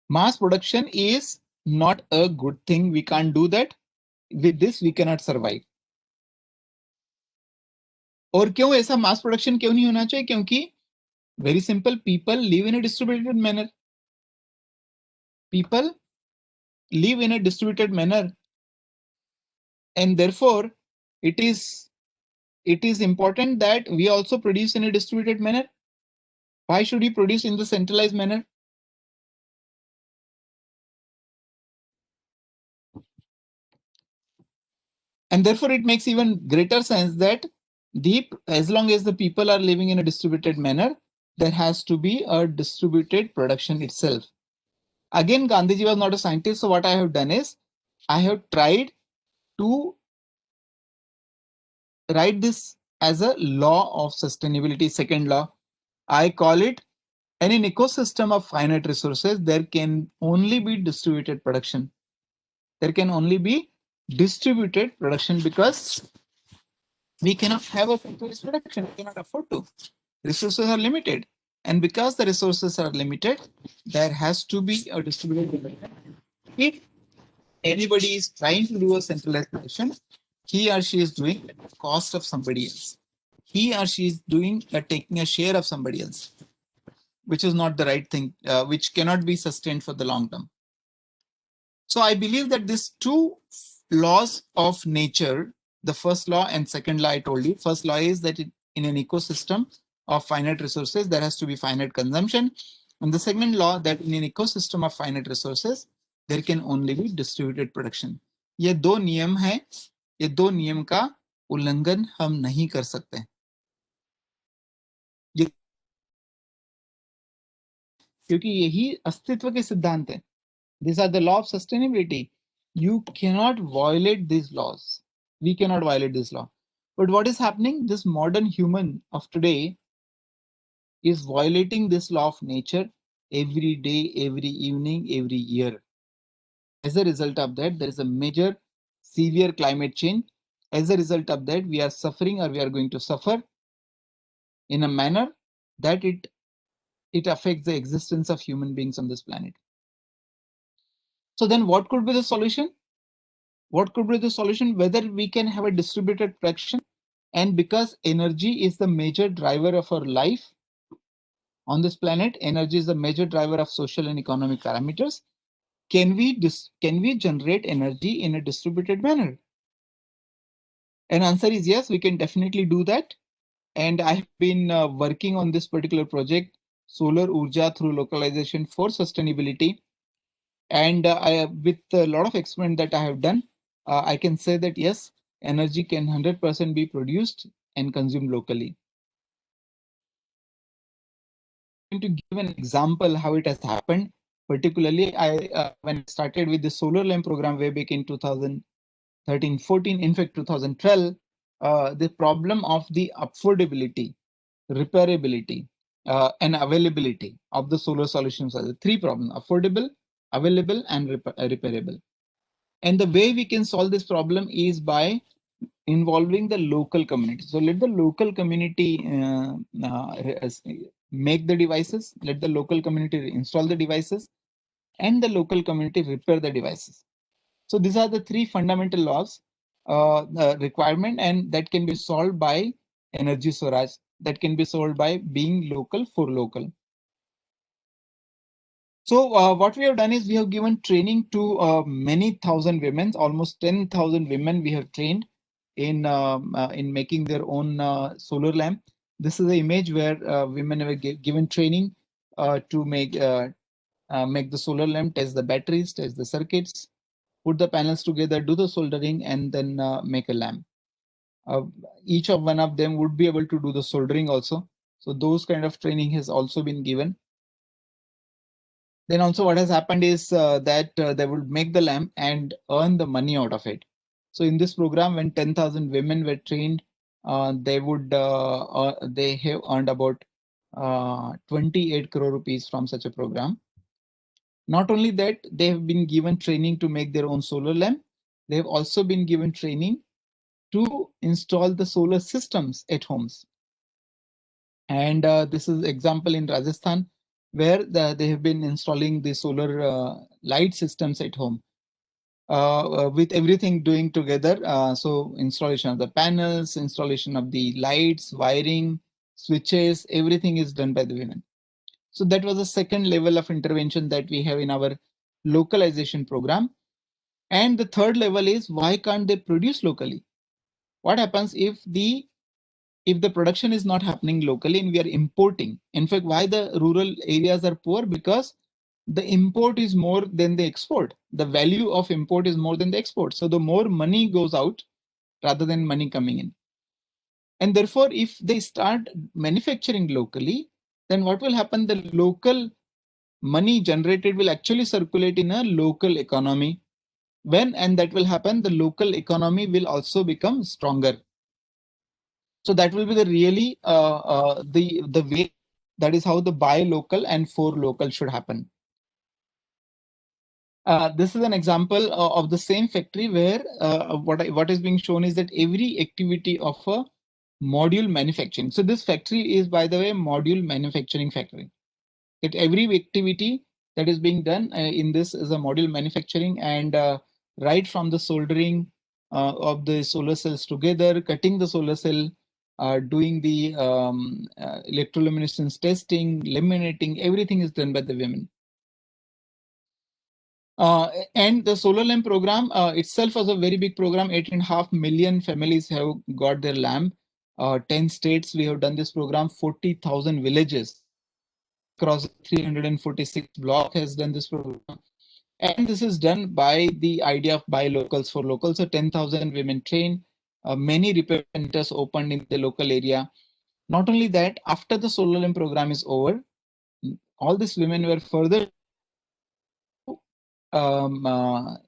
mass production is not a good thing. We can't do that. With this we cannot survive. और क्यों ऐसा मास प्रोडक्शन क्यों नहीं होना चाहिए? क्योंकि very simple, people live in a distributed manner. People live in a distributed manner, and therefore it is important that we also produce in a distributed manner. Why should we produce in the centralized manner? And therefore it makes even greater sense that as long as the people are living in a distributed manner, there has to be a distributed production itself. Again, Gandhiji was not a scientist, so what I have done is I have tried to write this as a law of sustainability, second law. I call it And in ecosystem of finite resources, there can only be distributed production. There can only be distributed production because we cannot have a factory's production. We cannot afford to. Resources are limited. And because the resources are limited, there has to be a distributed production. If anybody is trying to do a centralized production, he or she is doing at the cost of somebody else. He or she is doing taking a share of somebody else, which is not the right thing, which cannot be sustained for the long term. So I believe that these two laws of nature, the first law and second law I told you, first law is that in an ecosystem of finite resources, there has to be finite consumption. And the second law that in an ecosystem of finite resources, there can only be distributed production. ये दो नियम हैं, ये दो नियम का उल्लंघन हम नहीं कर सकते. क्योंकि यही अस्तित्व के सिद्धांत हैं. These are the law of sustainability. You cannot violate these laws. We cannot violate this law. But what is happening? This modern human of today is violating this law of nature every day, every evening, every year. As a result of that, there is a major severe climate change. As a result of that, we are suffering, or we are going to suffer in a manner that it affects the existence of human beings on this planet. So then what could be the solution? What could be the solution? Whether we can have a distributed production, and because energy is the major driver of our life on this planet, energy is the major driver of social and economic parameters. Can we generate energy in a distributed manner? And answer is yes, we can definitely do that. And I have been working on this particular project, Solar Urja through localization for sustainability. And with a lot of experiment that I have done, I can say that yes, energy can 100% be produced and consumed locally. I'm going to give an example how it has happened. Particularly, when I started with the solar lamp program way back in 2013-14, in fact 2012, the problem of the affordability, repairability, and availability of the solar solutions are the three problems: affordable, available, and repairable. And the way we can solve this problem is by involving the local community. So let the local community make the devices, let the local community install the devices, and the local community repair the devices. So these are the three fundamental laws requirement, and that can be solved by Energy Swaraj. That can be solved by being local for local. So what we have done is we have given training to many thousand women, almost 10,000 women we have trained in making their own solar lamp. This is the image where women were given training to make the solar lamp, test the batteries, test the circuits, put the panels together, do the soldering, and then make a lamp. Each of one of them would be able to do the soldering also. So those kind of training has also been given. Then also what has happened is that they would make the lamp and earn the money out of it. So in this program, when 10,000 women were trained, they have earned about 28 crore rupees from such a program. Not only that, they have been given training to make their own solar lamp. They have also been given training to install the solar systems at homes. And this is example in Rajasthan, where they have been installing the solar light systems at home with everything doing together. So installation of the panels, installation of the lights, wiring, switches, everything is done by the women. So that was the second level of intervention that we have in our localization program. And the third level is, why can't they produce locally? What happens if the production is not happening locally and we are importing? In fact, why the rural areas are poor? Because the import is more than the export. The value of import is more than the export. So the more money goes out rather than money coming in. And therefore, if they start manufacturing locally, then what will happen? The local money generated will actually circulate in a local economy. And that will happen, the local economy will also become stronger. So that will be the really the way That is how the buy local and for local should happen. This is an example of the same factory where what is being shown is that every activity of a module manufacturing. So this factory is, by the way, module manufacturing factory. That every activity that is being done in this is a module manufacturing, and right from the soldering of the solar cells together, cutting the solar cell, doing the electroluminescence testing, laminating, everything is done by the women. And the solar lamp program itself was a very big program. 8.5 million families have got their lamp. 10 states we have done this program. 40,000 villages across 346 block has done this program. And this is done by the idea of buy locals for locals. So 10,000 women trained. Many repair centers opened in the local area. Not only that, after the solar lamp program is over, all these women were further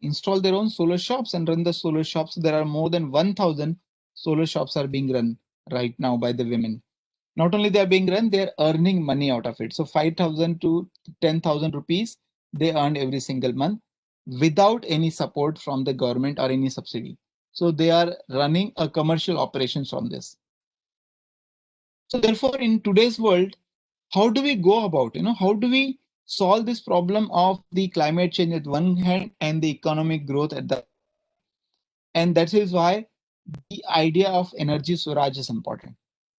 install their own solar shops and run the solar shops. There are more than 1,000 solar shops are being run right now by the women. Not only they are being run, they are earning money out of it. So 5,000 to 10,000 rupees they earn every single month without any support from the government or any subsidy. So they are running a commercial operations from this. So therefore, in today's world, how do we go about, how do we solve this problem of the climate change at one hand and the economic growth at the other? And that is why the idea of energy Swaraj is important.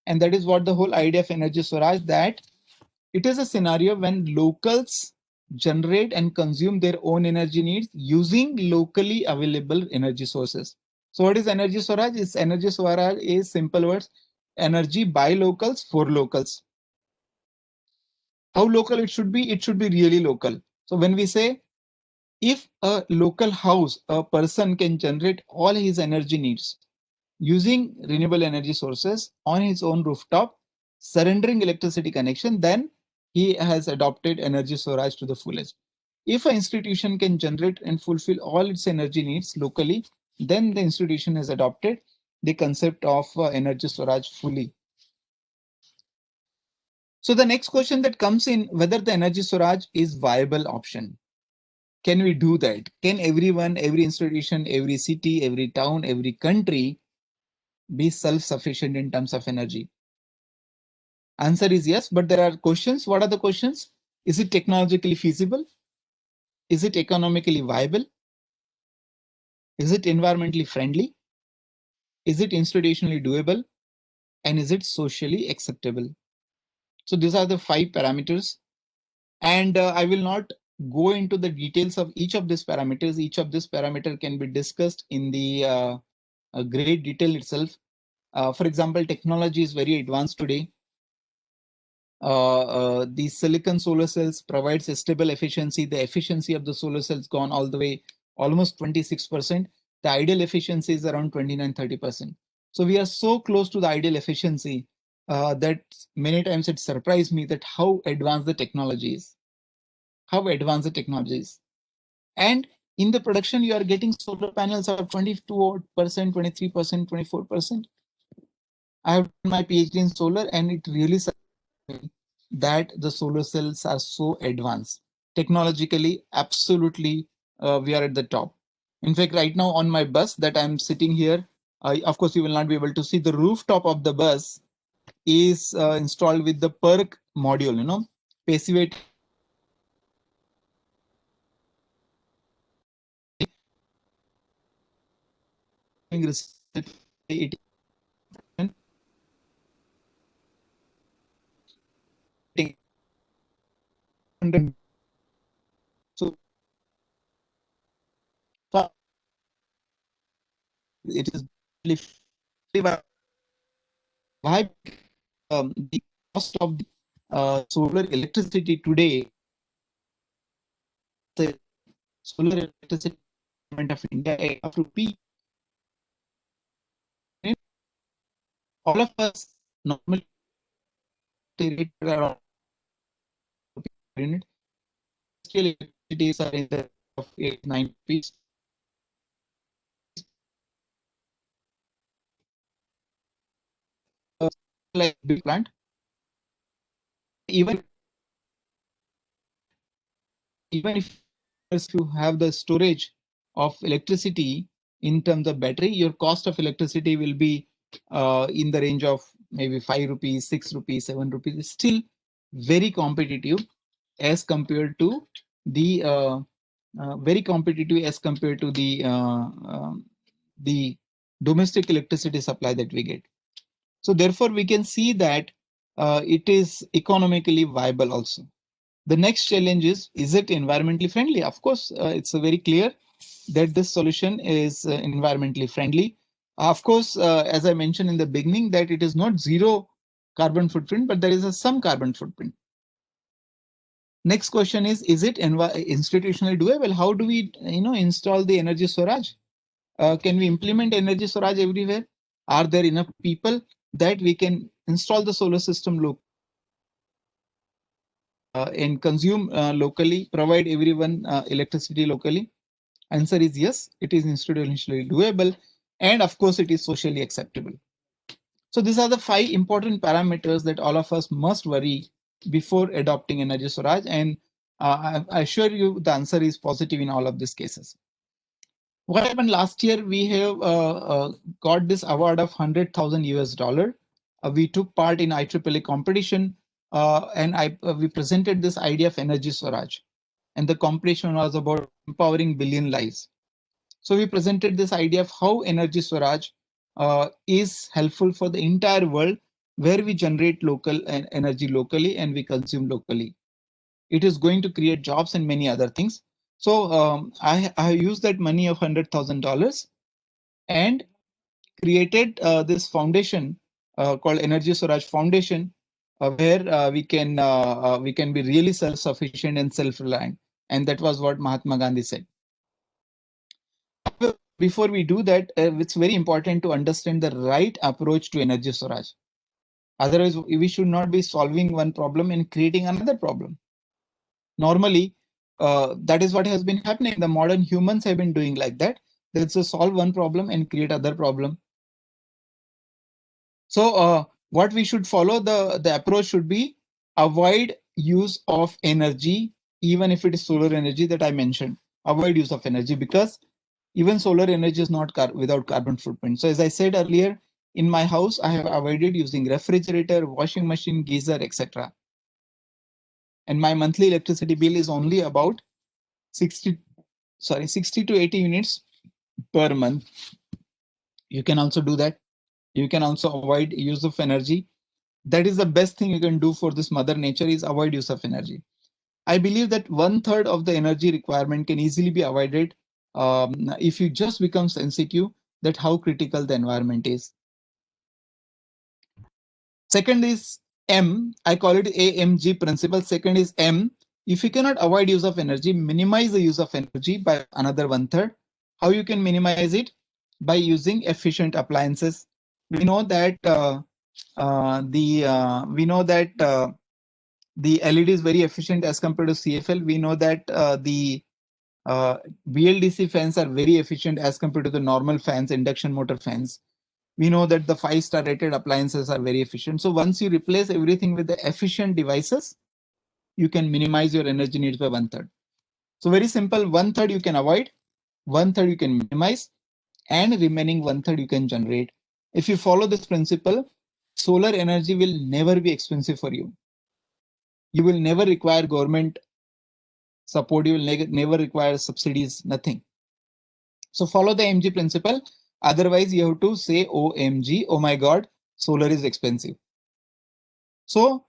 And that is what the whole idea of energy Swaraj, that it is a scenario when locals generate and consume their own energy needs using locally available energy sources. So what is energy Swaraj? Energy Swaraj is simple words, energy by locals for locals. How local it should be? It should be really local. So when we say, if a local house, a person can generate all his energy needs using renewable energy sources on his own rooftop, surrendering electricity connection, then he has adopted energy Swaraj to the fullest. If an institution can generate and fulfill all its energy needs locally, then the institution has adopted the concept of energy Swaraj fully. So the next question that comes in, whether the energy Swaraj is viable option. Can we do that? Can everyone, every institution, every city, every town, every country be self-sufficient in terms of energy? Answer is yes, but there are questions. What are the questions? Is it technologically feasible? Is it economically viable? Is it environmentally friendly? Is it institutionally doable? And is it socially acceptable? So these are the 5 parameters. And I will not go into the details of each of these parameters. Each of this parameter can be discussed in the great detail itself. For example, technology is very advanced today. The silicon solar cells provides a stable efficiency. The efficiency of the solar cells gone all the way almost 26%. The ideal efficiency is around 29-30%. So we are so close to the ideal efficiency that many times it surprised me that how advanced the technology is. How advanced the technology is. And in the production, you are getting solar panels of 22%, 23%, 24%. I have done my PhD in solar, and it really surprised me that the solar cells are so advanced. Technologically, absolutely, we are at the top. In fact, right now on my bus that I'm sitting here, of course, you will not be able to see the rooftop of the bus is installed with the PERC module, passive it. So it is why the cost of the solar electricity today, the solar electricity of India of rupee. All of us normally rate around unit. Industrial electricities are in the of 8-9 rupees. Like big plant, even if you have the storage of electricity in terms of battery, your cost of electricity will be in the range of maybe 5 rupees, 6 rupees, 7 rupees. It's still very competitive as compared to the the domestic electricity supply that we get. So therefore, we can see that it is economically viable also. The next challenge is it environmentally friendly? Of course, it's very clear that this solution is environmentally friendly. Of course, as I mentioned in the beginning, that it is not zero carbon footprint, but there is some carbon footprint. Next question is it institutionally doable? How do we install the energy Swaraj? Can we implement energy Swaraj everywhere? Are there enough people that we can install the solar system locally and consume locally, provide everyone electricity locally? Answer is yes, it is institutionally doable, and of course it is socially acceptable. So these are the 5 important parameters that all of us must worry before adopting energy Swaraj, and I assure you the answer is positive in all of these cases. What happened last year? We have got this award of $100,000 US. We took part in IEEE competition, and we presented this idea of energy Swaraj, and the competition was about empowering billion lives. So we presented this idea of how energy Swaraj is helpful for the entire world, where we generate local energy locally and we consume locally. It is going to create jobs and many other things. So I used that money of $100,000 and created this foundation called Energy Swaraj Foundation, where we can be really self-sufficient and self-reliant. And that was what Mahatma Gandhi said. Before we do that, it's very important to understand the right approach to energy Swaraj. Otherwise, we should not be solving one problem and creating another problem. Normally, that is what has been happening. The modern humans have been doing like that. Let's just solve one problem and create other problem. So what we should follow, the approach should be avoid use of energy, even if it is solar energy that I mentioned. Avoid use of energy, because even solar energy is not without carbon footprint. So as I said earlier, in my house, I have avoided using refrigerator, washing machine, geyser, etc. And my monthly electricity bill is only about 60 to 80 units per month. You can also do that. You can also avoid use of energy. That is the best thing you can do for this mother nature, is avoid use of energy. I believe that 1/3 of the energy requirement can easily be avoided if you just become sensitive that how critical the environment is. Second is M. I call it AMG principle. Second is M. If you cannot avoid use of energy, minimize the use of energy by another 1/3. How you can minimize it? By using efficient appliances. We know that the LED is very efficient as compared to CFL. We know that the BLDC fans are very efficient as compared to the normal fans, induction motor fans. We know that the 5-star rated appliances are very efficient. So once you replace everything with the efficient devices, you can minimize your energy needs by 1/3. So very simple, 1/3 you can avoid, 1/3 you can minimize, and remaining 1/3 you can generate. If you follow this principle, solar energy will never be expensive for you. You will never require government support. You will never require subsidies, nothing. So follow the MG principle. Otherwise, you have to say OMG, oh my God, solar is expensive. So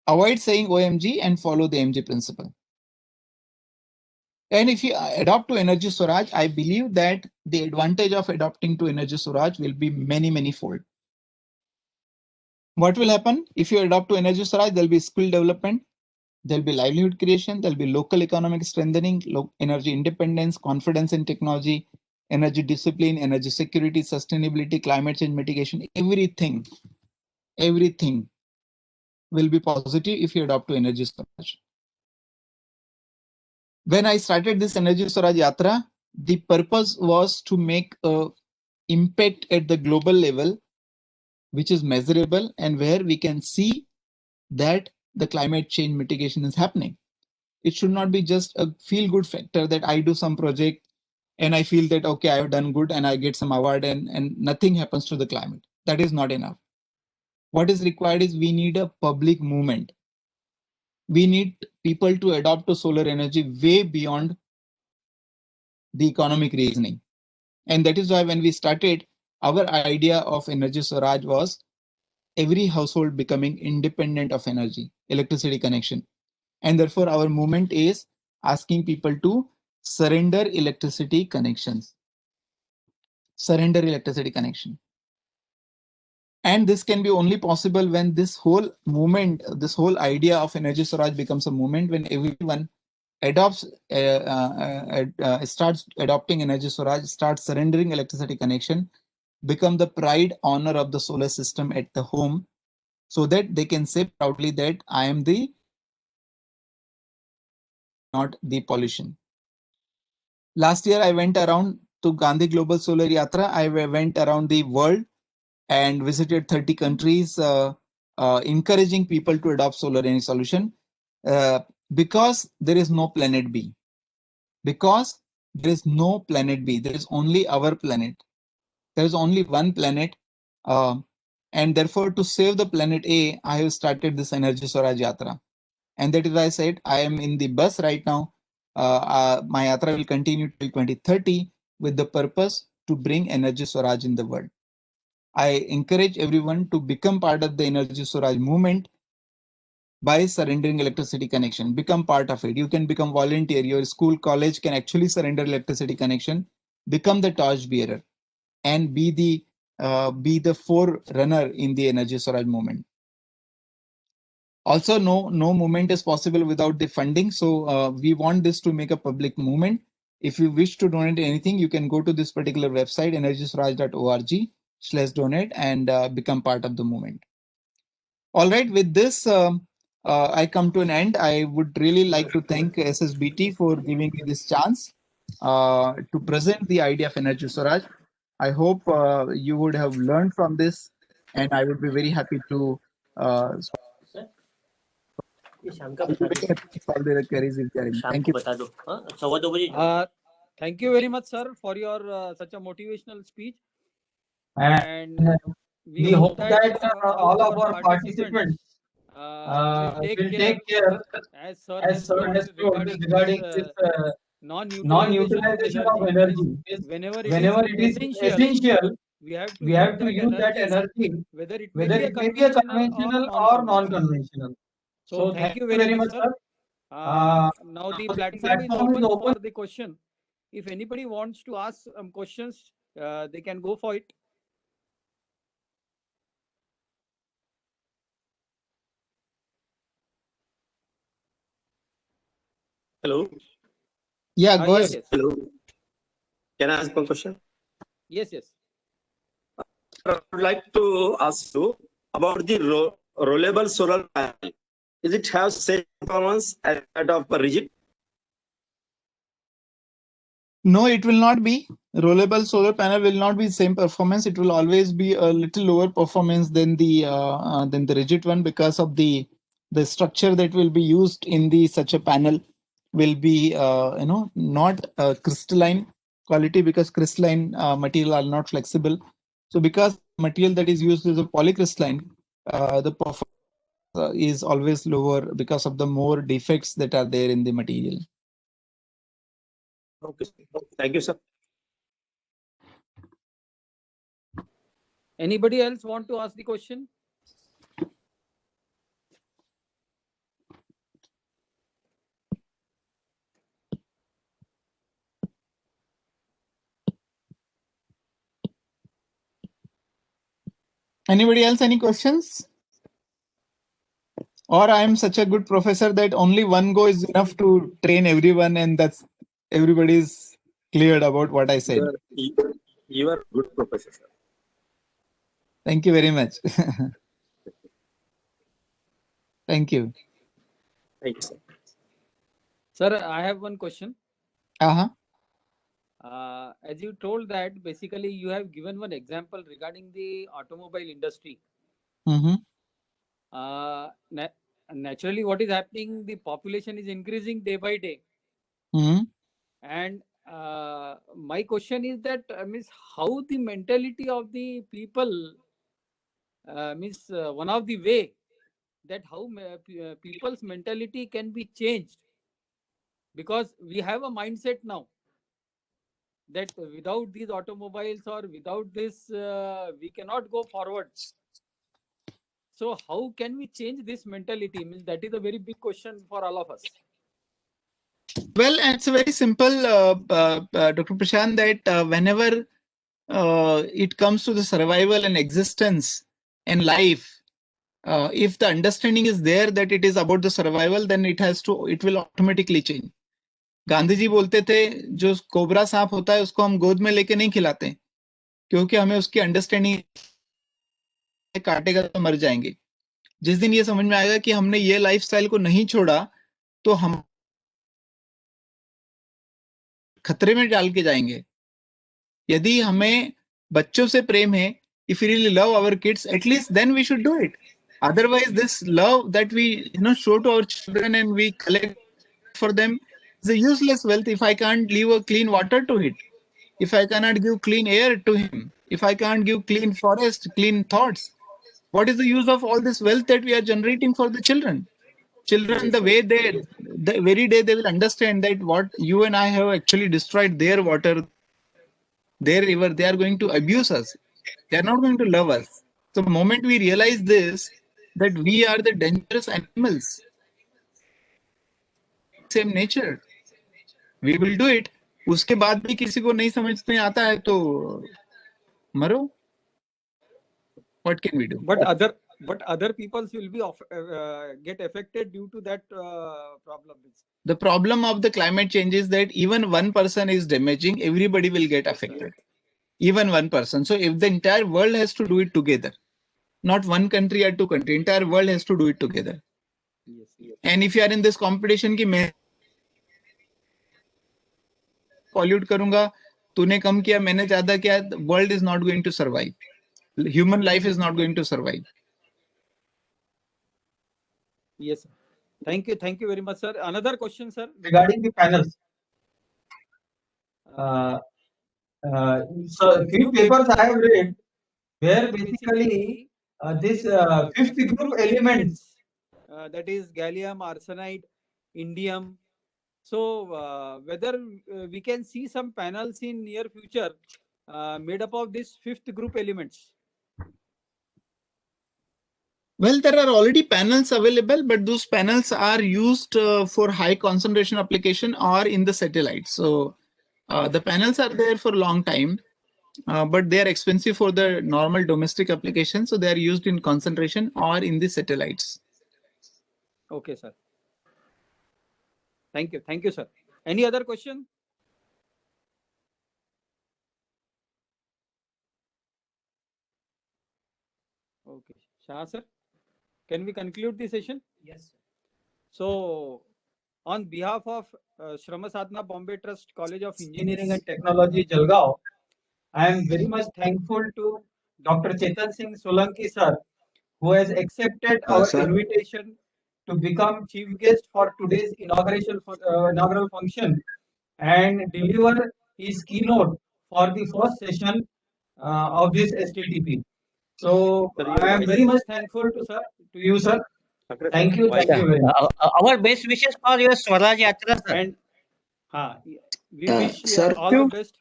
avoid saying OMG and follow the MG principle. And if you adopt to energy Swaraj, I believe that the advantage of adopting to energy Swaraj will be many fold. What will happen if you adopt to energy Swaraj? There will be skill development, there will be livelihood creation, there will be local economic strengthening, energy independence, confidence in technology, energy discipline, energy security, sustainability, climate change mitigation, everything will be positive if you adopt to energy Swaraj. When I started this energy Swaraj Yatra, the purpose was to make an impact at the global level, which is measurable and where we can see that the climate change mitigation is happening. It should not be just a feel-good factor that I do some project and I feel that, okay, I have done good and I get some award and nothing happens to the climate. That is not enough. What is required is we need a public movement. We need people to adopt to solar energy way beyond the economic reasoning. And that is why when we started, our idea of Energy Swaraj was every household becoming independent of energy, electricity connection. And therefore, our movement is asking people to surrender electricity connections. Surrender electricity connection. And this can be only possible when this whole movement, this whole idea of Energy Swaraj becomes a movement, when everyone adopts, starts adopting Energy Swaraj, starts surrendering electricity connection, become the pride, honor of the solar system at the home, so that they can say proudly that I am the, not the pollution. Last year, I went around to Gandhi Global Solar Yatra. I went around the world and visited 30 countries, encouraging people to adopt solar energy solution, because there is no planet B. Because there is no planet B. There is only our planet. There is only one planet. And therefore, to save the planet A, I have started this Energy Swaraj Yatra. And that is why I said I am in the bus right now. My Yatra will continue till 2030 with the purpose to bring Energy Swaraj in the world. I encourage everyone to become part of the Energy Swaraj movement by surrendering electricity connection. Become part of it. You can become volunteer. Your school, college can actually surrender electricity connection. Become the torch bearer and be the forerunner in the Energy Swaraj movement. Also, no movement is possible without the funding. So we want this to make a public movement. If you wish to donate anything, you can go to this particular website, energyswaraj.org/donate, and become part of the movement. All right, with this, I come to an end. I would really like to thank SSBT for giving me this chance to present the idea of Energy Swaraj. I hope you would have learned from this, and I would be very happy to solve the queries if they are in. Thank you. Thank you very much, sir, for your such a motivational speech. And we hope that all of our participants will take care, as sir has told, regarding this non-utilization of energy. Whenever it is essential, we have to use that energy, whether it may be a conventional or non-conventional. So thank you very much, sir. Now the platform is open for the question. If anybody wants to ask questions, they can go for it. Hello. Yeah, go Yes, ahead. yes. Hello. Can I ask one question? Yes, yes. I would like to ask you about the rollable solar panel. Is it have same performance as that of a rigid? No, it will not be. Rollable solar panel will not be same performance. It will always be a little lower performance than the rigid one, because of the structure that will be used in the such a panel will be not crystalline quality, because crystalline material are not flexible. So because material that is used is a polycrystalline, the performance is always lower because of the more defects that are there in the material. Okay. Thank you, sir. Anybody else want to ask the question? Anybody else? Any questions? Or I am such a good professor that only one go is enough to train everyone, and that's everybody's cleared about what I said. You are good professor, sir. Thank you very much. Thank you. Thank you, sir. Sir, I have one question. Uh-huh. As you told that basically you have given one example regarding the automobile industry. Mm-hmm. naturally what is happening, the population is increasing day by day. And my question is that means how the mentality of the people means one of the way that how people's mentality can be changed, because we have a mindset now that without these automobiles or without this we cannot go forward. So how can we change this mentality? Means that is a very big question for all of us. Well, it's very simple, Dr. Prashant, that whenever it comes to the survival and existence and life, if the understanding is there that it is about the survival, then it will automatically change. Gandhi ji बोलते थे जो cobra सांप होता है उसको हम गोद में लेके नहीं खिलाते क्योंकि हमें उसकी अंडरस्टैंडिंग काटेगा तो मर जाएंगे. जिस दिन ये समझ में आएगा कि हमने ये लाइफस्टाइल को नहीं छोड़ा तो हम खतरे में डाल के जाएंगे. यदि हमें बच्चों से प्रेम है, if we really love our kids, at least then we should do it. Otherwise, this love that we show to our children and we collect for them is a useless wealth if I can't leave a clean water to it, if I cannot give clean air to him, if I can't give clean forest, clean thoughts. What is the use of all this wealth that we are generating for the children? Children, the very day they will understand that what you and I have actually destroyed their water, their river, they are going to abuse us. They are not going to love us. So the moment we realize this, that we are the dangerous animals, same nature, we will do it. उसके बाद भी किसी को नहीं समझ में आता है तो मरो. What can we do? But other peoples will be get affected due to that problem. The problem of the climate change is that even one person is damaging, everybody will get affected. Even one person. So if the entire world has to do it together, not one country or two countries, entire world has to do it together. Yes. And if you are in this competition कि मैं pollute करूंगा, तूने कम किया, मैंने ज्यादा किया, the world is not going to survive. Human life is not going to survive. Yes, sir. Thank you very much, sir. Another question, sir, regarding the panels. So few papers I have read where basically this fifth group elements, that is gallium, arsenide, indium. So whether we can see some panels in near future made up of this fifth group elements. Well, there are already panels available, but those panels are used for high concentration application or in the satellites. So the panels are there for a long time, but they are expensive for the normal domestic application. So they are used in concentration or in the satellites. Okay, sir. Thank you, sir. Any other question? Okay, Shah sir, can we conclude the session? Yes, sir. So, on behalf of Shrama Sadhana Bombay Trust College of Engineering and Technology, Jalgaon, I am very much thankful to Dr. Chetan Singh Solanki sir, who has accepted our invitation to become chief guest for today's inaugural function and deliver his keynote for the first session of this STTP. So I am very much thankful to you, sir. Thank you very much. Our best wishes for your Swaraj Yatra, sir. And we wish you sir, all the best.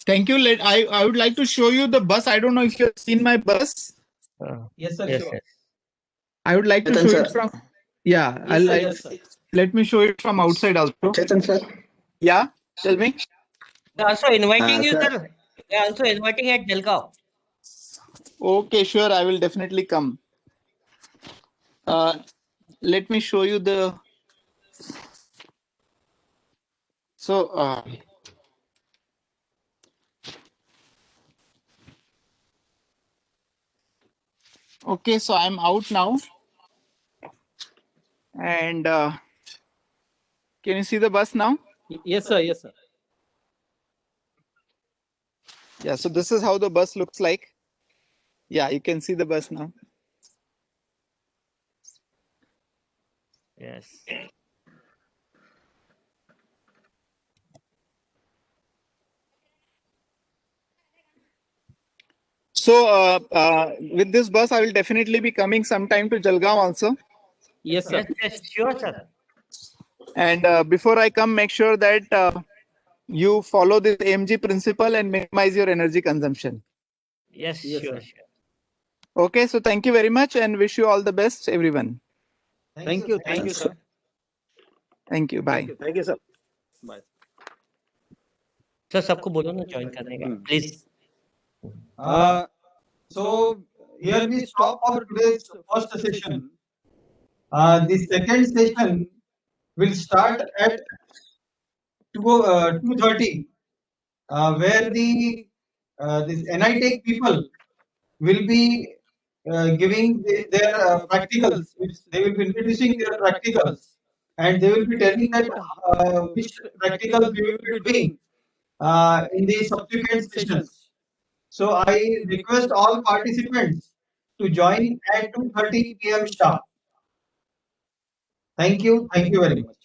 Thank you. I would like to show you the bus. I don't know if you have seen my bus. Yes, sir. Yes, Sure. sir. I would like to show it from. Yeah, Yes, sir. Let me show it from outside also. Chetan sir. Yeah, tell me. They are also inviting you, sir. sir. They are also inviting at Jalgaon. Okay, sure. I will definitely come. Let me show you the. So. Okay, so I'm out now. And can you see the bus now? Yes, sir. Yes, sir. Yeah, so this is how the bus looks like. Yeah, you can see the bus now. Yes. So with this bus, I will definitely be coming sometime to Jalgaon also. Yes, sir. Yes, sure, sir. And before I come, make sure that you follow this AMG principle and minimize your energy consumption. Yes, Yes, sure, sir. sure. Okay, so thank you very much and wish you all the best, everyone. Thank you, sir. Thank you. Bye. Thank you, sir. Bye. Sir सबको बोलो ना join करने का please. So here we stop for today's first session. The second session will start at 2:30, where this NITech people will be giving their practicals. They will be introducing their practicals, and they will be telling that which practicals we will be doing in the subsequent sessions. So I request all participants to join at 2:30 p.m. sharp. Thank you very much.